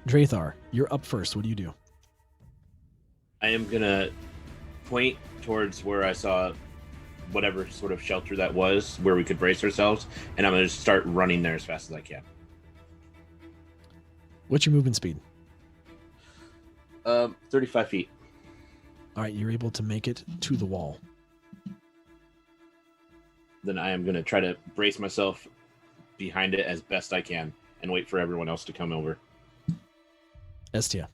Drathar, you're up first. What do you do? I am going to point towards where I saw whatever sort of shelter that was, where we could brace ourselves, and I'm going to start running there as fast as I can. What's your movement speed? 35 feet. All right, you're able to make it to the wall. Then I am going to try to brace myself behind it as best I can and wait for everyone else to come over. Estia.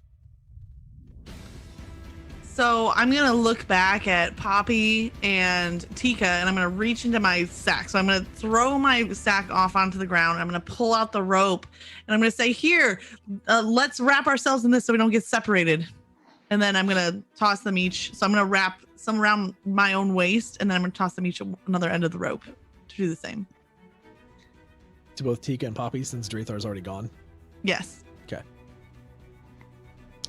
So I'm going to look back at Poppy and Tika, and I'm going to reach into my sack. So I'm going to throw my sack off onto the ground. I'm going to pull out the rope, and I'm going to say, here, let's wrap ourselves in this so we don't get separated. And then I'm going to toss them each. So I'm going to wrap some around my own waist, and then I'm going to toss them each another end of the rope to do the same. To both Tika and Poppy, since Drathar's already gone. Yes. Okay.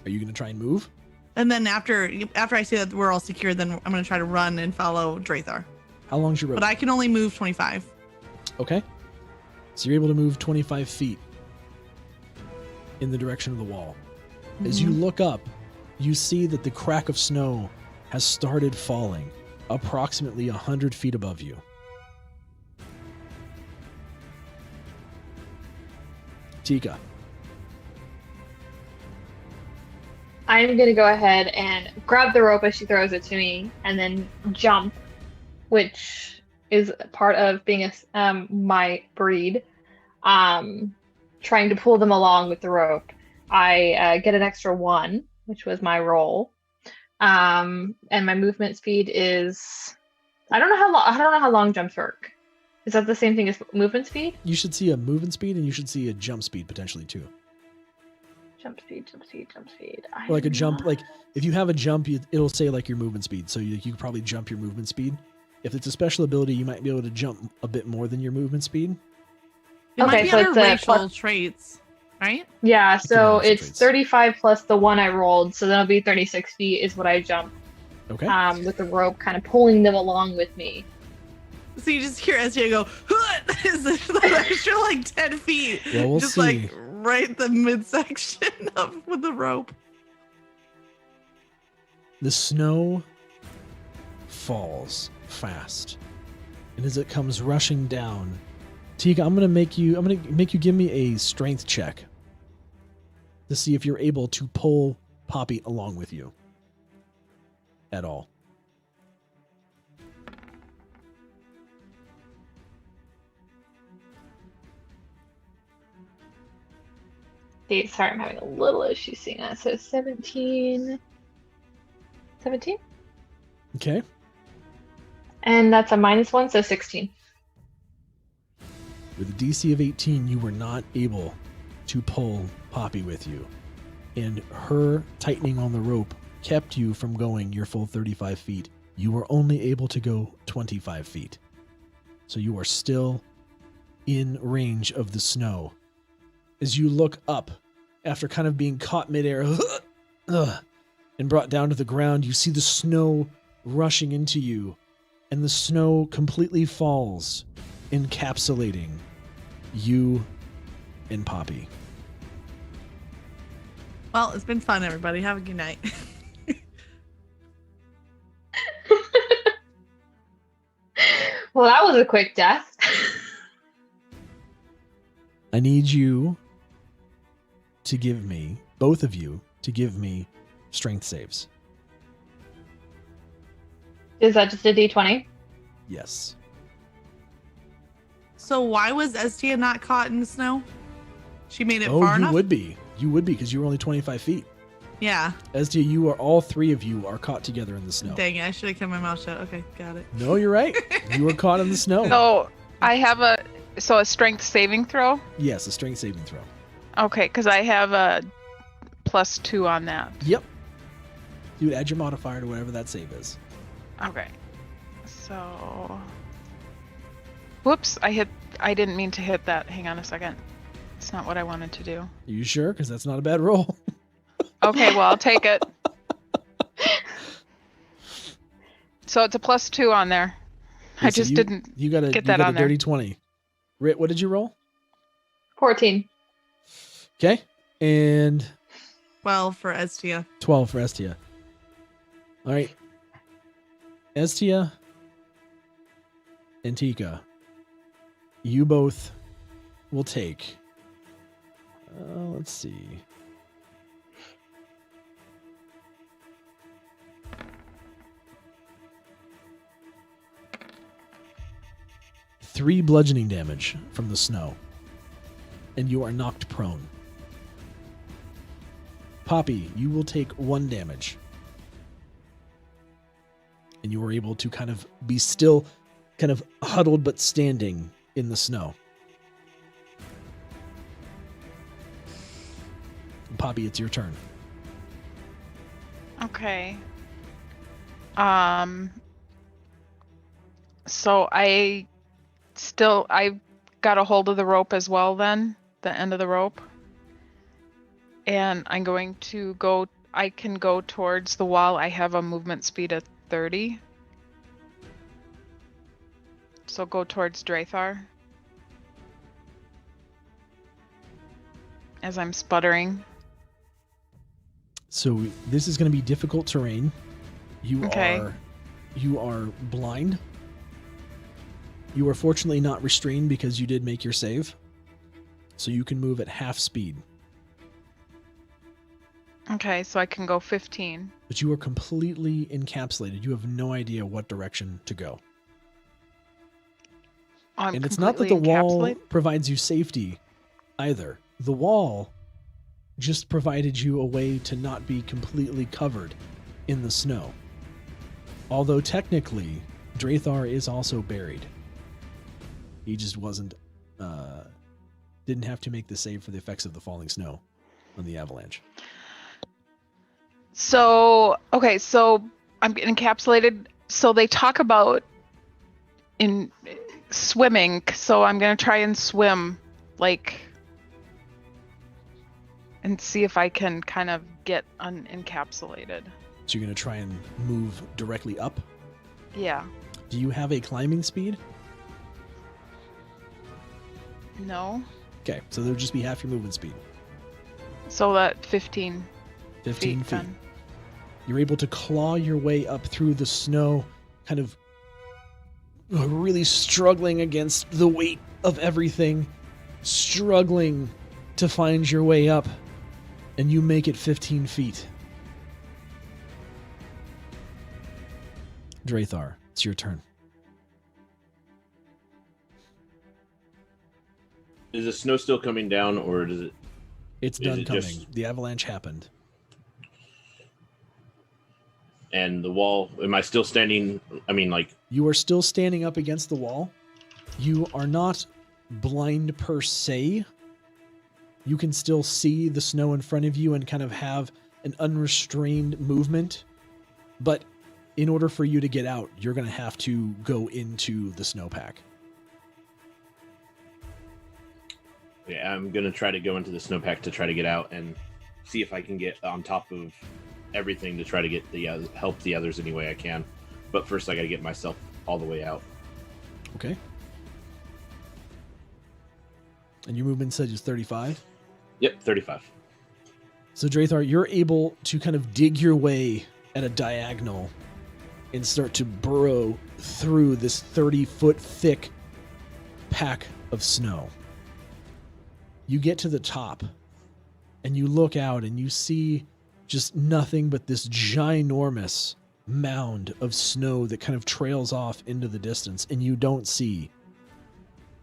Are you going to try and move? And then after I say that we're all secure, then I'm going to try to run and follow Drathar. How long's your rope? But I can only move 25. Okay. So you're able to move 25 feet in the direction of the wall. As you look up, you see that the crack of snow has started falling approximately 100 feet above you. Tika. I'm going to go ahead and grab the rope as she throws it to me and then jump, which is part of being my breed. Trying to pull them along with the rope. I get an extra 1, which was my roll. And my movement speed is I don't know how long jumps work. Is that the same thing as movement speed? You should see a movement speed and you should see a jump speed potentially too. Jump speed. Or like a jump, like if you have a jump, it'll say like your movement speed. So you could probably jump your movement speed. If it's a special ability, you might be able to jump a bit more than your movement speed. It might Okay, be so under it's a racial plus- traits, right? Yeah, so have some it's traits. 35 plus the 1 I rolled, so that'll be 36 feet is what I jump. Okay. With the rope kind of pulling them along with me. So you just hear SJ go, is the extra like 10 feet. Well, we'll just see. like right the midsection of with the rope. The snow falls fast. And as it comes rushing down, Tika, I'm gonna make you give me a strength check to see if you're able to pull Poppy along with you at all. Sorry, I'm having a little issue seeing that. So 17. 17? Okay. And that's a -1, so 16. With a DC of 18, you were not able to pull Poppy with you. And her tightening on the rope kept you from going your full 35 feet. You were only able to go 25 feet. So you are still in range of the snow. As you look up, after kind of being caught midair and brought down to the ground, you see the snow rushing into you, and the snow completely falls, encapsulating you and Poppy. Well, it's been fun, everybody. Have a good night. Well, that was a quick death. I need you to give me, both of you, to give me strength saves. Is that just a D20? Yes. So why was Estia not caught in the snow? She made it Oh, far you enough? would be. You would be because you were only 25 feet. Yeah. Estia, you are, all three of you are caught together in the snow. Dang it, I should have kept my mouth shut. Okay, got it. No, you're right. You were caught in the snow. So I have a strength saving throw. Yes, a strength saving throw. Okay, because I have a +2 on that. Yep. You would add your modifier to whatever that save is. Okay. So, whoops! I didn't mean to hit that. Hang on a second. It's not what I wanted to do. Are you sure? Because that's not a bad roll. Okay, well I'll take it. So it's a +2 on there. I Listen, just didn't You got get that on a there. dirty 20. Rit, what did you roll? 14. Okay. And 12 for Estia. 12 for Estia. All right. Estia and Tika, you both will take, let's see. Three bludgeoning damage from the snow, and you are knocked prone. Poppy, you will take 1 damage. And you were able to kind of be still, kind of huddled but standing in the snow. And Poppy, it's your turn. Okay. So I got a hold of the rope as well then, the end of the rope. And I'm going to go, I can go towards the wall. I have a movement speed of 30. So go towards Drathar. As I'm sputtering. So this is going to be difficult terrain. You Okay. are blind. You are fortunately not restrained because you did make your save. So you can move at half speed. Okay, so I can go 15. But you are completely encapsulated. You have no idea what direction to go. I'm And it's not that the completely wall encapsulated. provides you safety either. The wall just provided you a way to not be completely covered in the snow. Although technically, Drathar is also buried. He just didn't have to make the save for the effects of the falling snow on the avalanche. So, okay, so I'm encapsulated. So they talk about in swimming. So I'm going to try and swim, and see if I can kind of get unencapsulated. So you're going to try and move directly up. Yeah. Do you have a climbing speed? No. Okay, so there would just be half your movement speed. So that 15 15 feet. then. You're able to claw your way up through the snow, kind of really struggling against the weight of everything, struggling to find your way up, and you make it 15 feet. Drathar, it's your turn. Is the snow still coming down, or does it It's Is done it coming. just- The avalanche happened. And the wall, am I still standing? I mean, like, You are still standing up against the wall. You are not blind per se. You can still see the snow in front of you and kind of have an unrestrained movement. But in order for you to get out, you're going to have to go into the snowpack. yeah, I'm going to try to go into the snowpack to try to get out and see if I can get on top of everything to try to get the help the others any way I can. But first, I got to get myself all the way out. Okay. And your movement said is 35? Yep, 35. So, Drathar, you're able to kind of dig your way at a diagonal and start to burrow through this 30-foot thick pack of snow. You get to the top, and you look out, and you see just nothing but this ginormous mound of snow that kind of trails off into the distance, and you don't see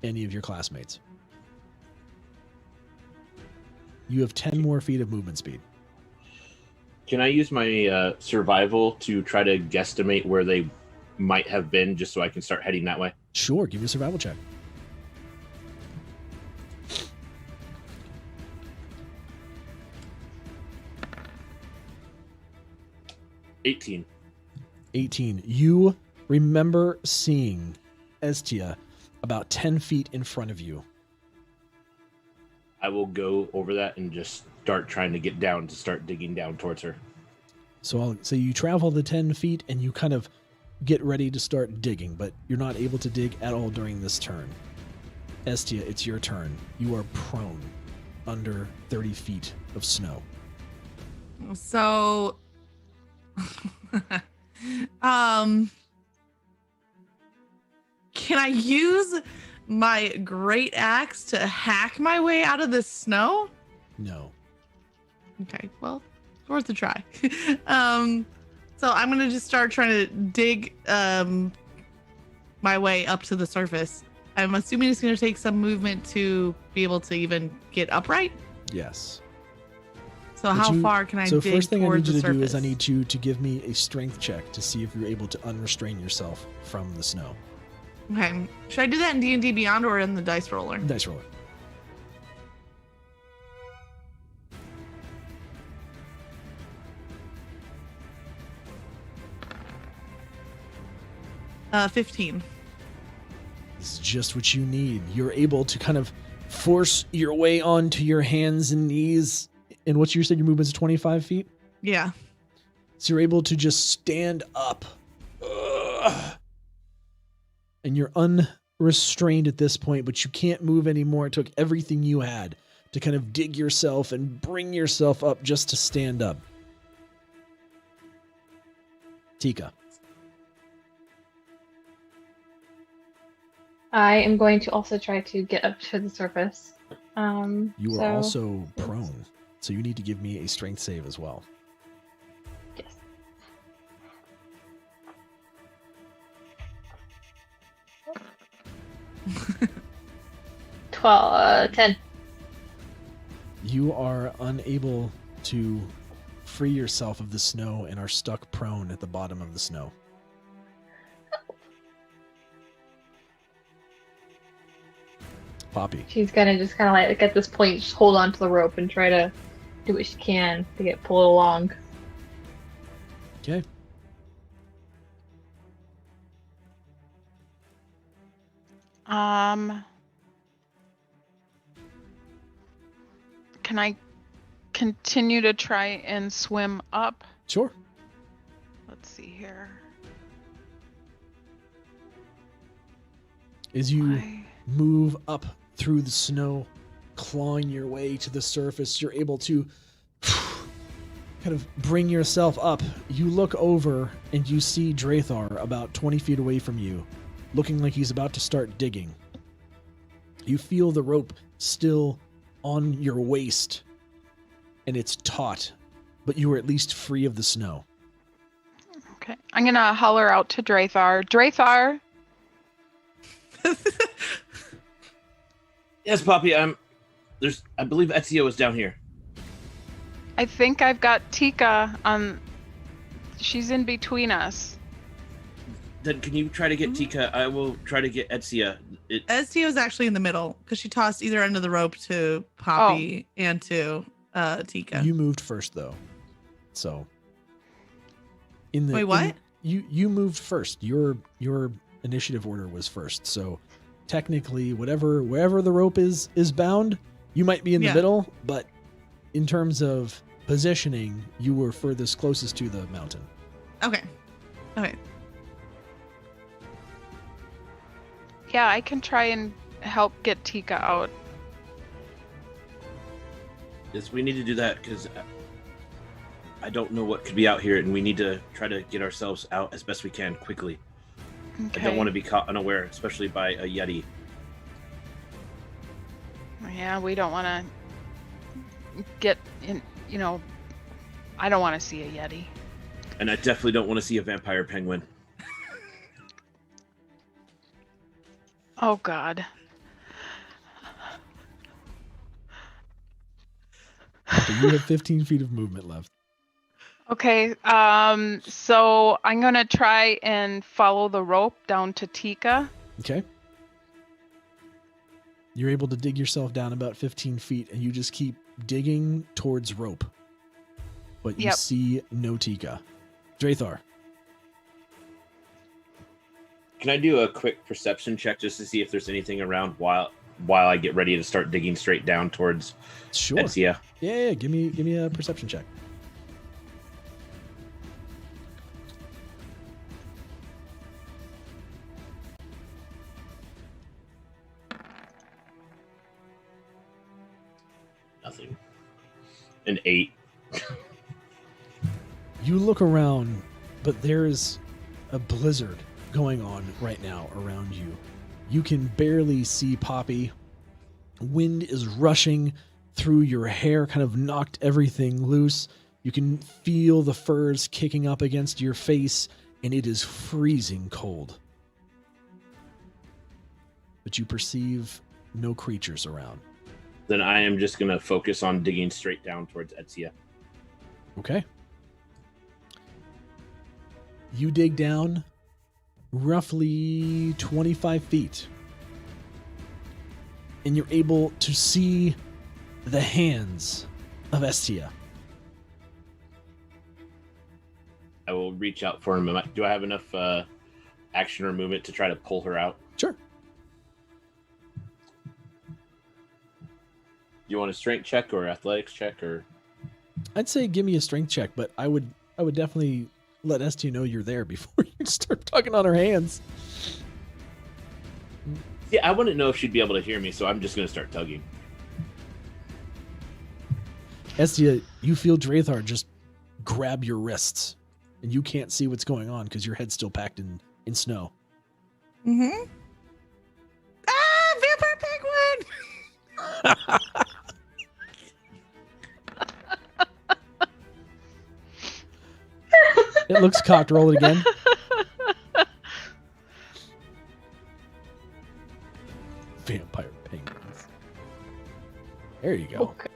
any of your classmates. You have 10 more feet of movement speed. Can I use my survival to try to guesstimate where they might have been just so I can start heading that way? Sure, give me a survival check. $18. 18. You remember seeing Estia about 10 feet in front of you. I will go over that and just start trying to get down to start digging down towards her. So you travel the 10 feet and you kind of get ready to start digging, but you're not able to dig at all during this turn. Estia, it's your turn. You are prone under 30 feet of snow. So, can I use my great axe to hack my way out of the snow? No. Okay, well, it's worth a try. So I'm gonna just start trying to dig my way up to the surface. I'm assuming it's gonna take some movement to be able to even get upright. Yes. So how far can I So dig first thing I need towards you the to do is surface? I need you to give me a strength check to see if you're able to unrestrain yourself from the snow. Okay, should I do that in D&D Beyond or in the dice roller? Dice roller. Uh, 15. This is just what you need. You're able to kind of force your way onto your hands and knees. And what you said your movement's 25 feet? Yeah. So you're able to just stand up. Ugh. And you're unrestrained at this point, but you can't move anymore. It took everything you had to kind of dig yourself and bring yourself up just to stand up. Tika. I am going to also try to get up to the surface. You are also prone, so you need to give me a strength save as well. Yes. Twelve, 10. You are unable to free yourself of the snow and are stuck prone at the bottom of the snow. Poppy. She's gonna just kind of like at this point just hold on to the rope and try to do what she can to get pulled along. Okay. Can I continue to try and swim up? Sure. Let's see here. As you I- move up through the snow, clawing your way to the surface, you're able to kind of bring yourself up. You look over and you see Drathar about 20 feet away from you, looking like he's about to start digging. You feel the rope still on your waist, and it's taut, but you are at least free of the snow. Okay. I'm gonna holler out to Drathar. Drathar! Yes, Poppy. I believe Ezio is down here. I think I've got Tika on. She's in between us. Then can you try to get Tika? I will try to get Etsia. Estia was actually in the middle because she tossed either end of the rope to Poppy and to Tika. You moved first though, so in the Wait, what? You moved first. Your initiative order was first. So technically, wherever the rope is bound, you might be in the middle. But in terms of positioning, you were furthest closest to the mountain. Okay. Yeah, I can try and help get Tika out. Yes, we need to do that because I don't know what could be out here, and we need to try to get ourselves out as best we can quickly. Okay. I don't want to be caught unaware, especially by a Yeti. Yeah, we don't want to get in. I don't want to see a Yeti. And I definitely don't want to see a vampire penguin. Oh God. But you have 15 feet of movement left. Okay, so I'm gonna try and follow the rope down to Tika. Okay. You're able to dig yourself down about 15 feet, and you just keep digging towards rope. But you see no Tika. Drathar. Can I do a quick perception check just to see if there's anything around while I get ready to start digging straight down towards Etsia? Yeah, give me a perception check. Nothing. An 8. You look around, but there's a blizzard going on right now around you. You can barely see Poppy. Wind is rushing through your hair, kind of knocked everything loose. You can feel the furs kicking up against your face, and it is freezing cold. But you perceive no creatures around. Then I am just going to focus on digging straight down towards Etsia. Okay. You dig down roughly 25 feet. And you're able to see the hands of Estia. I will reach out for him. Do I have enough action or movement to try to pull her out? Sure. You want a strength check or athletics check or? I'd say give me a strength check, but I would definitely let Estia know you're there before you start tugging on her hands. Yeah, I wouldn't know if she'd be able to hear me, so I'm just going to start tugging. Estia, you feel Drathar just grab your wrists, and you can't see what's going on because your head's still packed in snow. Mm-hmm. Ah, vampire penguin! It looks cocked. Roll it again. Vampire penguins. There you go. Okay.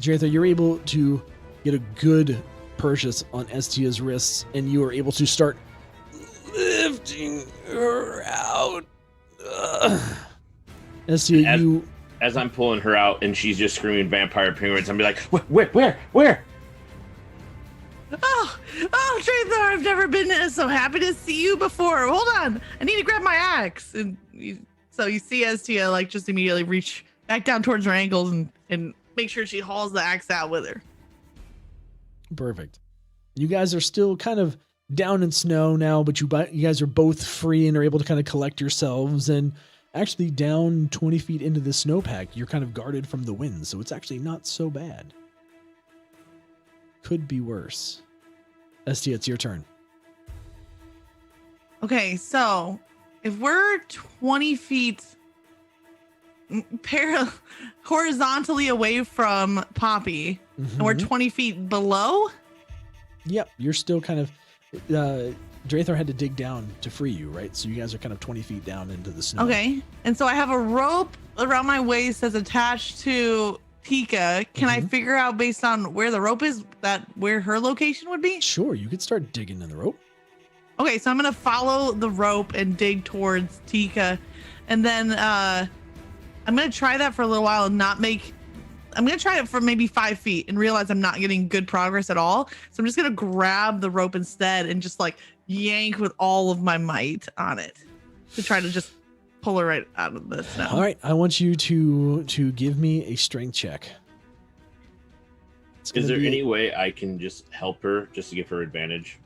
Drathar, you're able to get a good purchase on Estia's wrists, and you are able to start lifting her out. Estia, As I'm pulling her out and she's just screaming vampire penguins, I'm be like, where? Oh, Drathar, I've never been so happy to see you before. Hold on, I need to grab my axe. And so you see Estia like just immediately reach back down towards her ankles and make sure she hauls the axe out with her. Perfect. You guys are still kind of down in snow now, but you guys are both free and are able to kind of collect yourselves. And actually down 20 feet into the snowpack, you're kind of guarded from the wind, so it's actually not so bad. Could be worse. Estia, it's your turn. Okay, so if we're 20 feet horizontally away from Poppy, and we're 20 feet below? Yep, you're still kind of Drathar had to dig down to free you, right? So you guys are kind of 20 feet down into the snow. Okay. And so I have a rope around my waist that's attached to Tika. Can I figure out based on where the rope is where her location would be? Sure, you could start digging in the rope. Okay, so I'm gonna follow the rope and dig towards Tika, and then I'm gonna try that for a little while and I'm gonna try it for maybe 5 feet and realize I'm not getting good progress at all. So I'm just gonna grab the rope instead and just like yank with all of my might on it to try to just pull her right out of the snow. All right, I want you to give me a strength check. Is there any way I can just help her just to give her advantage?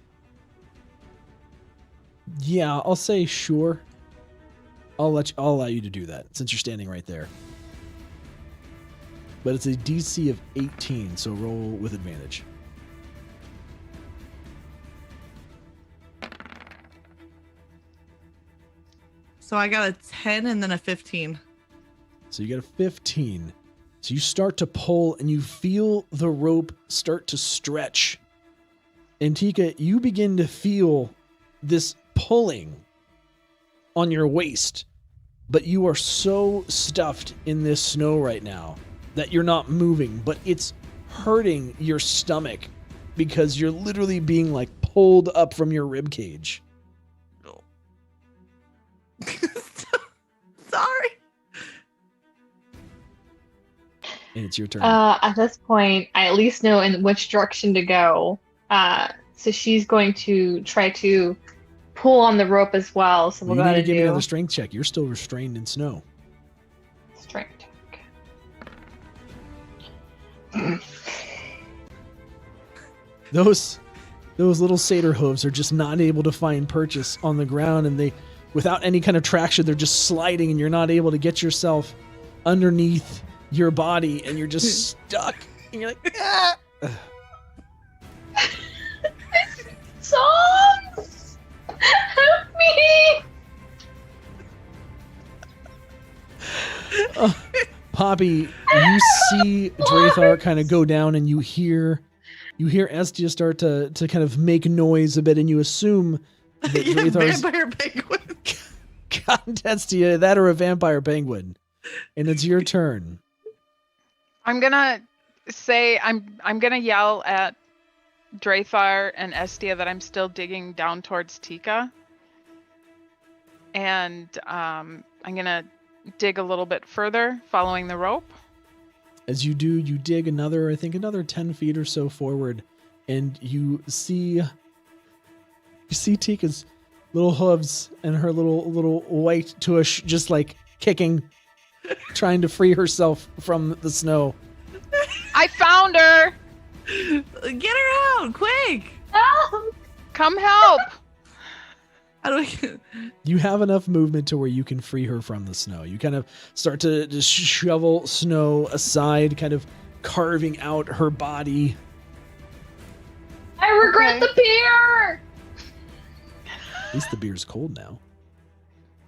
Yeah, I'll say sure. I'll allow you to do that since you're standing right there. But it's a DC of 18, so roll with advantage. So I got a 10 and then a 15. So you got a 15. So you start to pull and you feel the rope start to stretch. And Tika, you begin to feel this pulling on your waist. But you are so stuffed in this snow right now that you're not moving, but it's hurting your stomach because you're literally being like pulled up from your rib cage. Sorry. And it's your turn. At this point, I at least know in which direction to go. So she's going to try to pull on the rope as well. So we'll you go need ahead to and give me do another strength check. You're still restrained in snow. strength check. Those little satyr hooves are just not able to find purchase on the ground, and they, without any kind of traction, they're just sliding, and you're not able to get yourself underneath your body, and you're just stuck. And you're like, ah! Songs! Help me! Poppy, you see Drathar kind of go down, and you hear Estia start to kind of make noise a bit, and you assume that Drathar's Vampire penguin. God, Estia, that or a vampire penguin. And it's your turn. I'm gonna say I'm gonna yell at Drathar and Estia that I'm still digging down towards Tika, and I'm gonna dig a little bit further, following the rope. As you do, you dig another 10 feet or so forward, and you see Tika's little hooves and her little white tush just like kicking, trying to free herself from the snow. I found her! Get her out, quick! Help! Come help! How do we... You have enough movement to where you can free her from the snow. You kind of start to just shovel snow aside, kind of carving out her body. I regret the beer! At least the beer's cold now.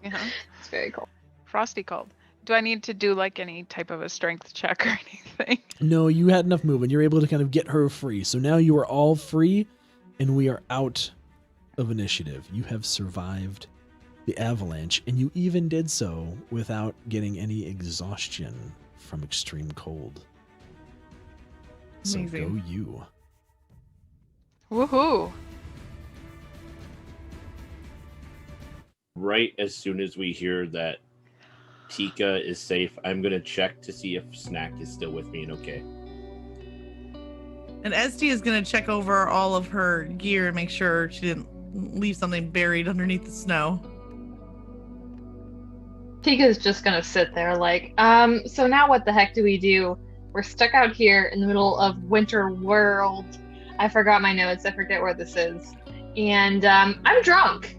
Yeah. It's very cold. Frosty cold. Do I need to do like any type of a strength check or anything? No, you had enough movement. You're able to kind of get her free. So now you are all free, and we are out of initiative. You have survived the avalanche, and you even did so without getting any exhaustion from extreme cold. So Amazing. go you. Woohoo! Right as soon as we hear that Tika is safe, I'm going to check to see if Snack is still with me and okay. And Esty is going to check over all of her gear and make sure she didn't leave something buried underneath the snow. Tika's just gonna sit there like, so now what the heck do we do? We're stuck out here in the middle of winter world. I forgot my notes. I forget where this is. And I'm drunk.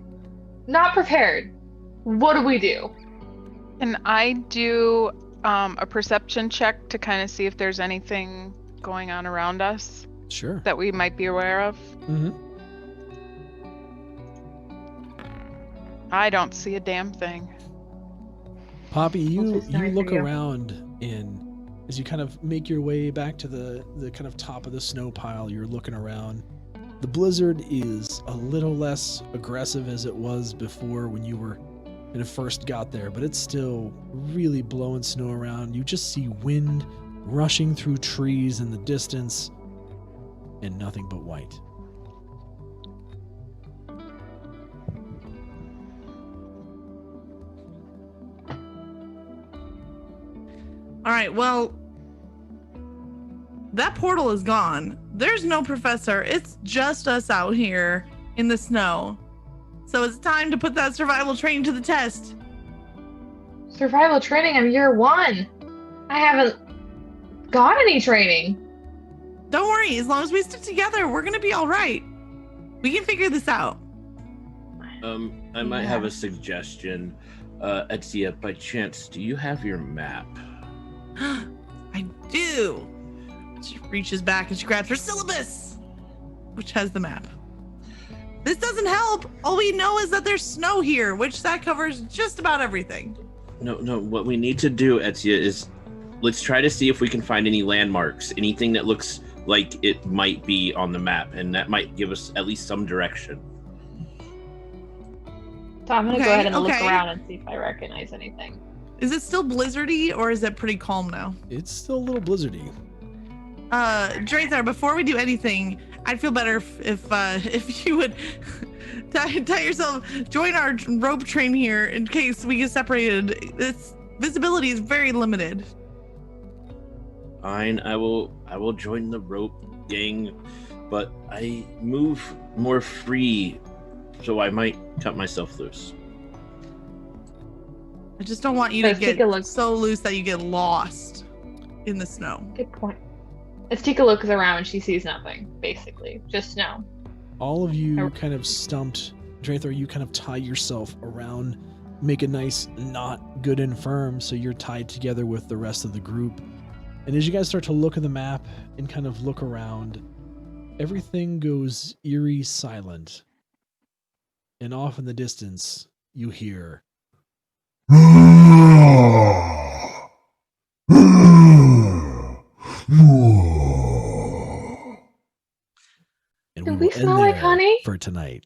Not prepared. What do we do? Can I do a perception check to kind of see if there's anything going on around us Sure. that we might be aware of? Mm-hmm. I don't see a damn thing. Poppy, you just sorry look for you. around, and as you kind of make your way back to the kind of top of the snow pile, you're looking around. The blizzard is a little less aggressive as it was before when you were when it first got there, but it's still really blowing snow around. You just see wind rushing through trees in the distance and nothing but white. All right, well, that portal is gone. There's no professor. It's just us out here in the snow. So it's time to put that survival training to the test. Survival training, I'm year 1. I haven't got any training. Don't worry, as long as we stick together, we're gonna be all right. We can figure this out. I might have a suggestion. Etsia, by chance, do you have your map? I do. She reaches back and she grabs her syllabus, which has the map. This doesn't help. All we know is that there's snow here, which that covers just about everything. No, what we need to do, Etsia, is let's try to see if we can find any landmarks, anything that looks like it might be on the map, and that might give us at least some direction. So I'm going to go ahead and look around and see if I recognize anything. Is it still blizzardy or is it pretty calm now? It's still a little blizzardy. Drathar, before we do anything, I'd feel better if you would tie yourself, join our rope train here in case we get separated. Its visibility is very limited. Fine, I will join the rope gang, but I move more free, so I might cut myself loose. I just don't want you to get so loose that you get lost in the snow. Good point. As Tika looks around, she sees nothing, basically. Just snow. All of you kind of stumped. Drathar, you kind of tie yourself around, make a nice knot, good and firm, so you're tied together with the rest of the group. And as you guys start to look at the map and kind of look around, everything goes eerie silent. And off in the distance, you hear... And Do we we will smell end like there honey? for tonight.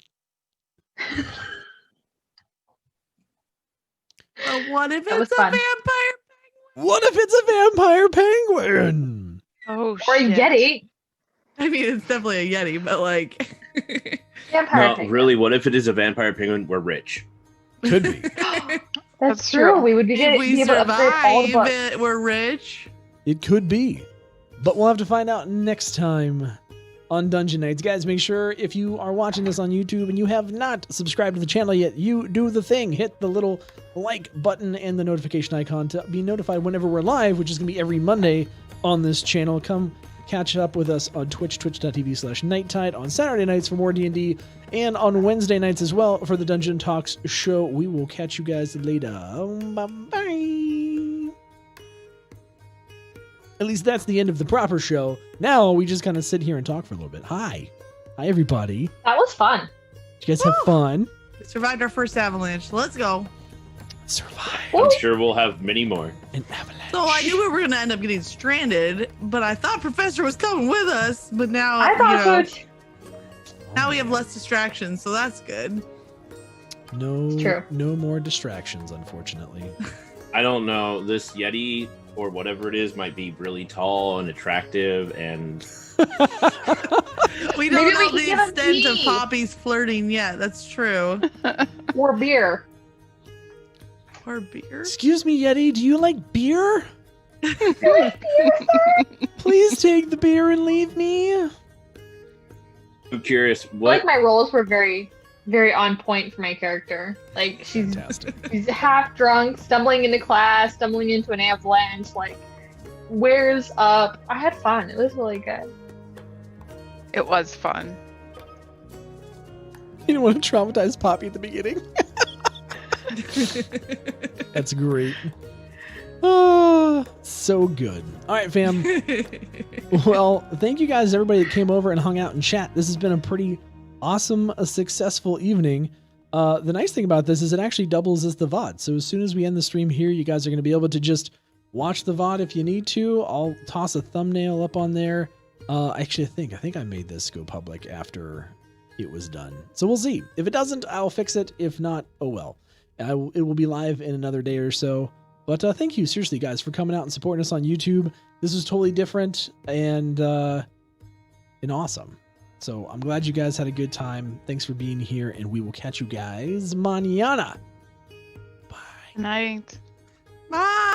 But what if That was it's a fun. vampire? What if it's a vampire penguin? Oh, Or a shit. Yeti. I mean, it's definitely a Yeti, but like... Vampire No, penguin. really, what if it is a vampire penguin? We're rich. Could be. That's That's true. true. We would be if we able to upgrade all the survive books. it, we're rich. It could be. But we'll have to find out next time on Dungeon Nytes. Guys, make sure if you are watching this on YouTube and you have not subscribed to the channel yet, you do the thing. Hit the little like button and the notification icon to be notified whenever we're live, which is going to be every Monday on this channel. Come catch up with us on Twitch, twitch.tv/nighttide, on Saturday nights for more D&D, and on Wednesday nights as well for the Dungeon Talks show. We will catch you guys later. Bye-bye. At least that's the end of the proper show. Now we just kind of sit here and talk for a little bit. Hi, everybody. That was fun. Did you guys have fun? We survived our first avalanche. Let's go. Survive I'm sure we'll have many more. an avalanche. So I knew we were going to end up getting stranded, but I thought Professor was coming with us. But now, I thought so too. now we have less distractions, so that's good. No, It's true. no more distractions, unfortunately. I don't know. This Yeti or whatever it is might be really tall and attractive, and We don't Maybe we know can the give him extent of tea. Poppy's flirting yet. That's true. Or beer. Or beer. Excuse me, Yeti, do you like beer? Please take the beer and leave me. I'm curious I feel what like my roles were very, very on point for my character. Like she's Fantastic. half drunk, stumbling into class, stumbling into an avalanche, like wears up. I had fun. It was really good. It was fun. You didn't want to traumatize Poppy at the beginning. That's great. Oh, so good. All right, fam. Well, thank you guys, everybody that came over and hung out and chat. This has been a pretty awesome, a successful evening. The nice thing about this is it actually doubles as the VOD. So as soon as we end the stream here, you guys are going to be able to just watch the VOD if you need to. I'll toss a thumbnail up on there Actually, I think I made this go public after it was done. So we'll see. If it doesn't, I'll fix it. If not, oh well. It will be live in another day or so. But thank you, seriously, guys, for coming out and supporting us on YouTube. This was totally different and awesome. So I'm glad you guys had a good time. Thanks for being here, and we will catch you guys mañana. Bye. Night. Bye.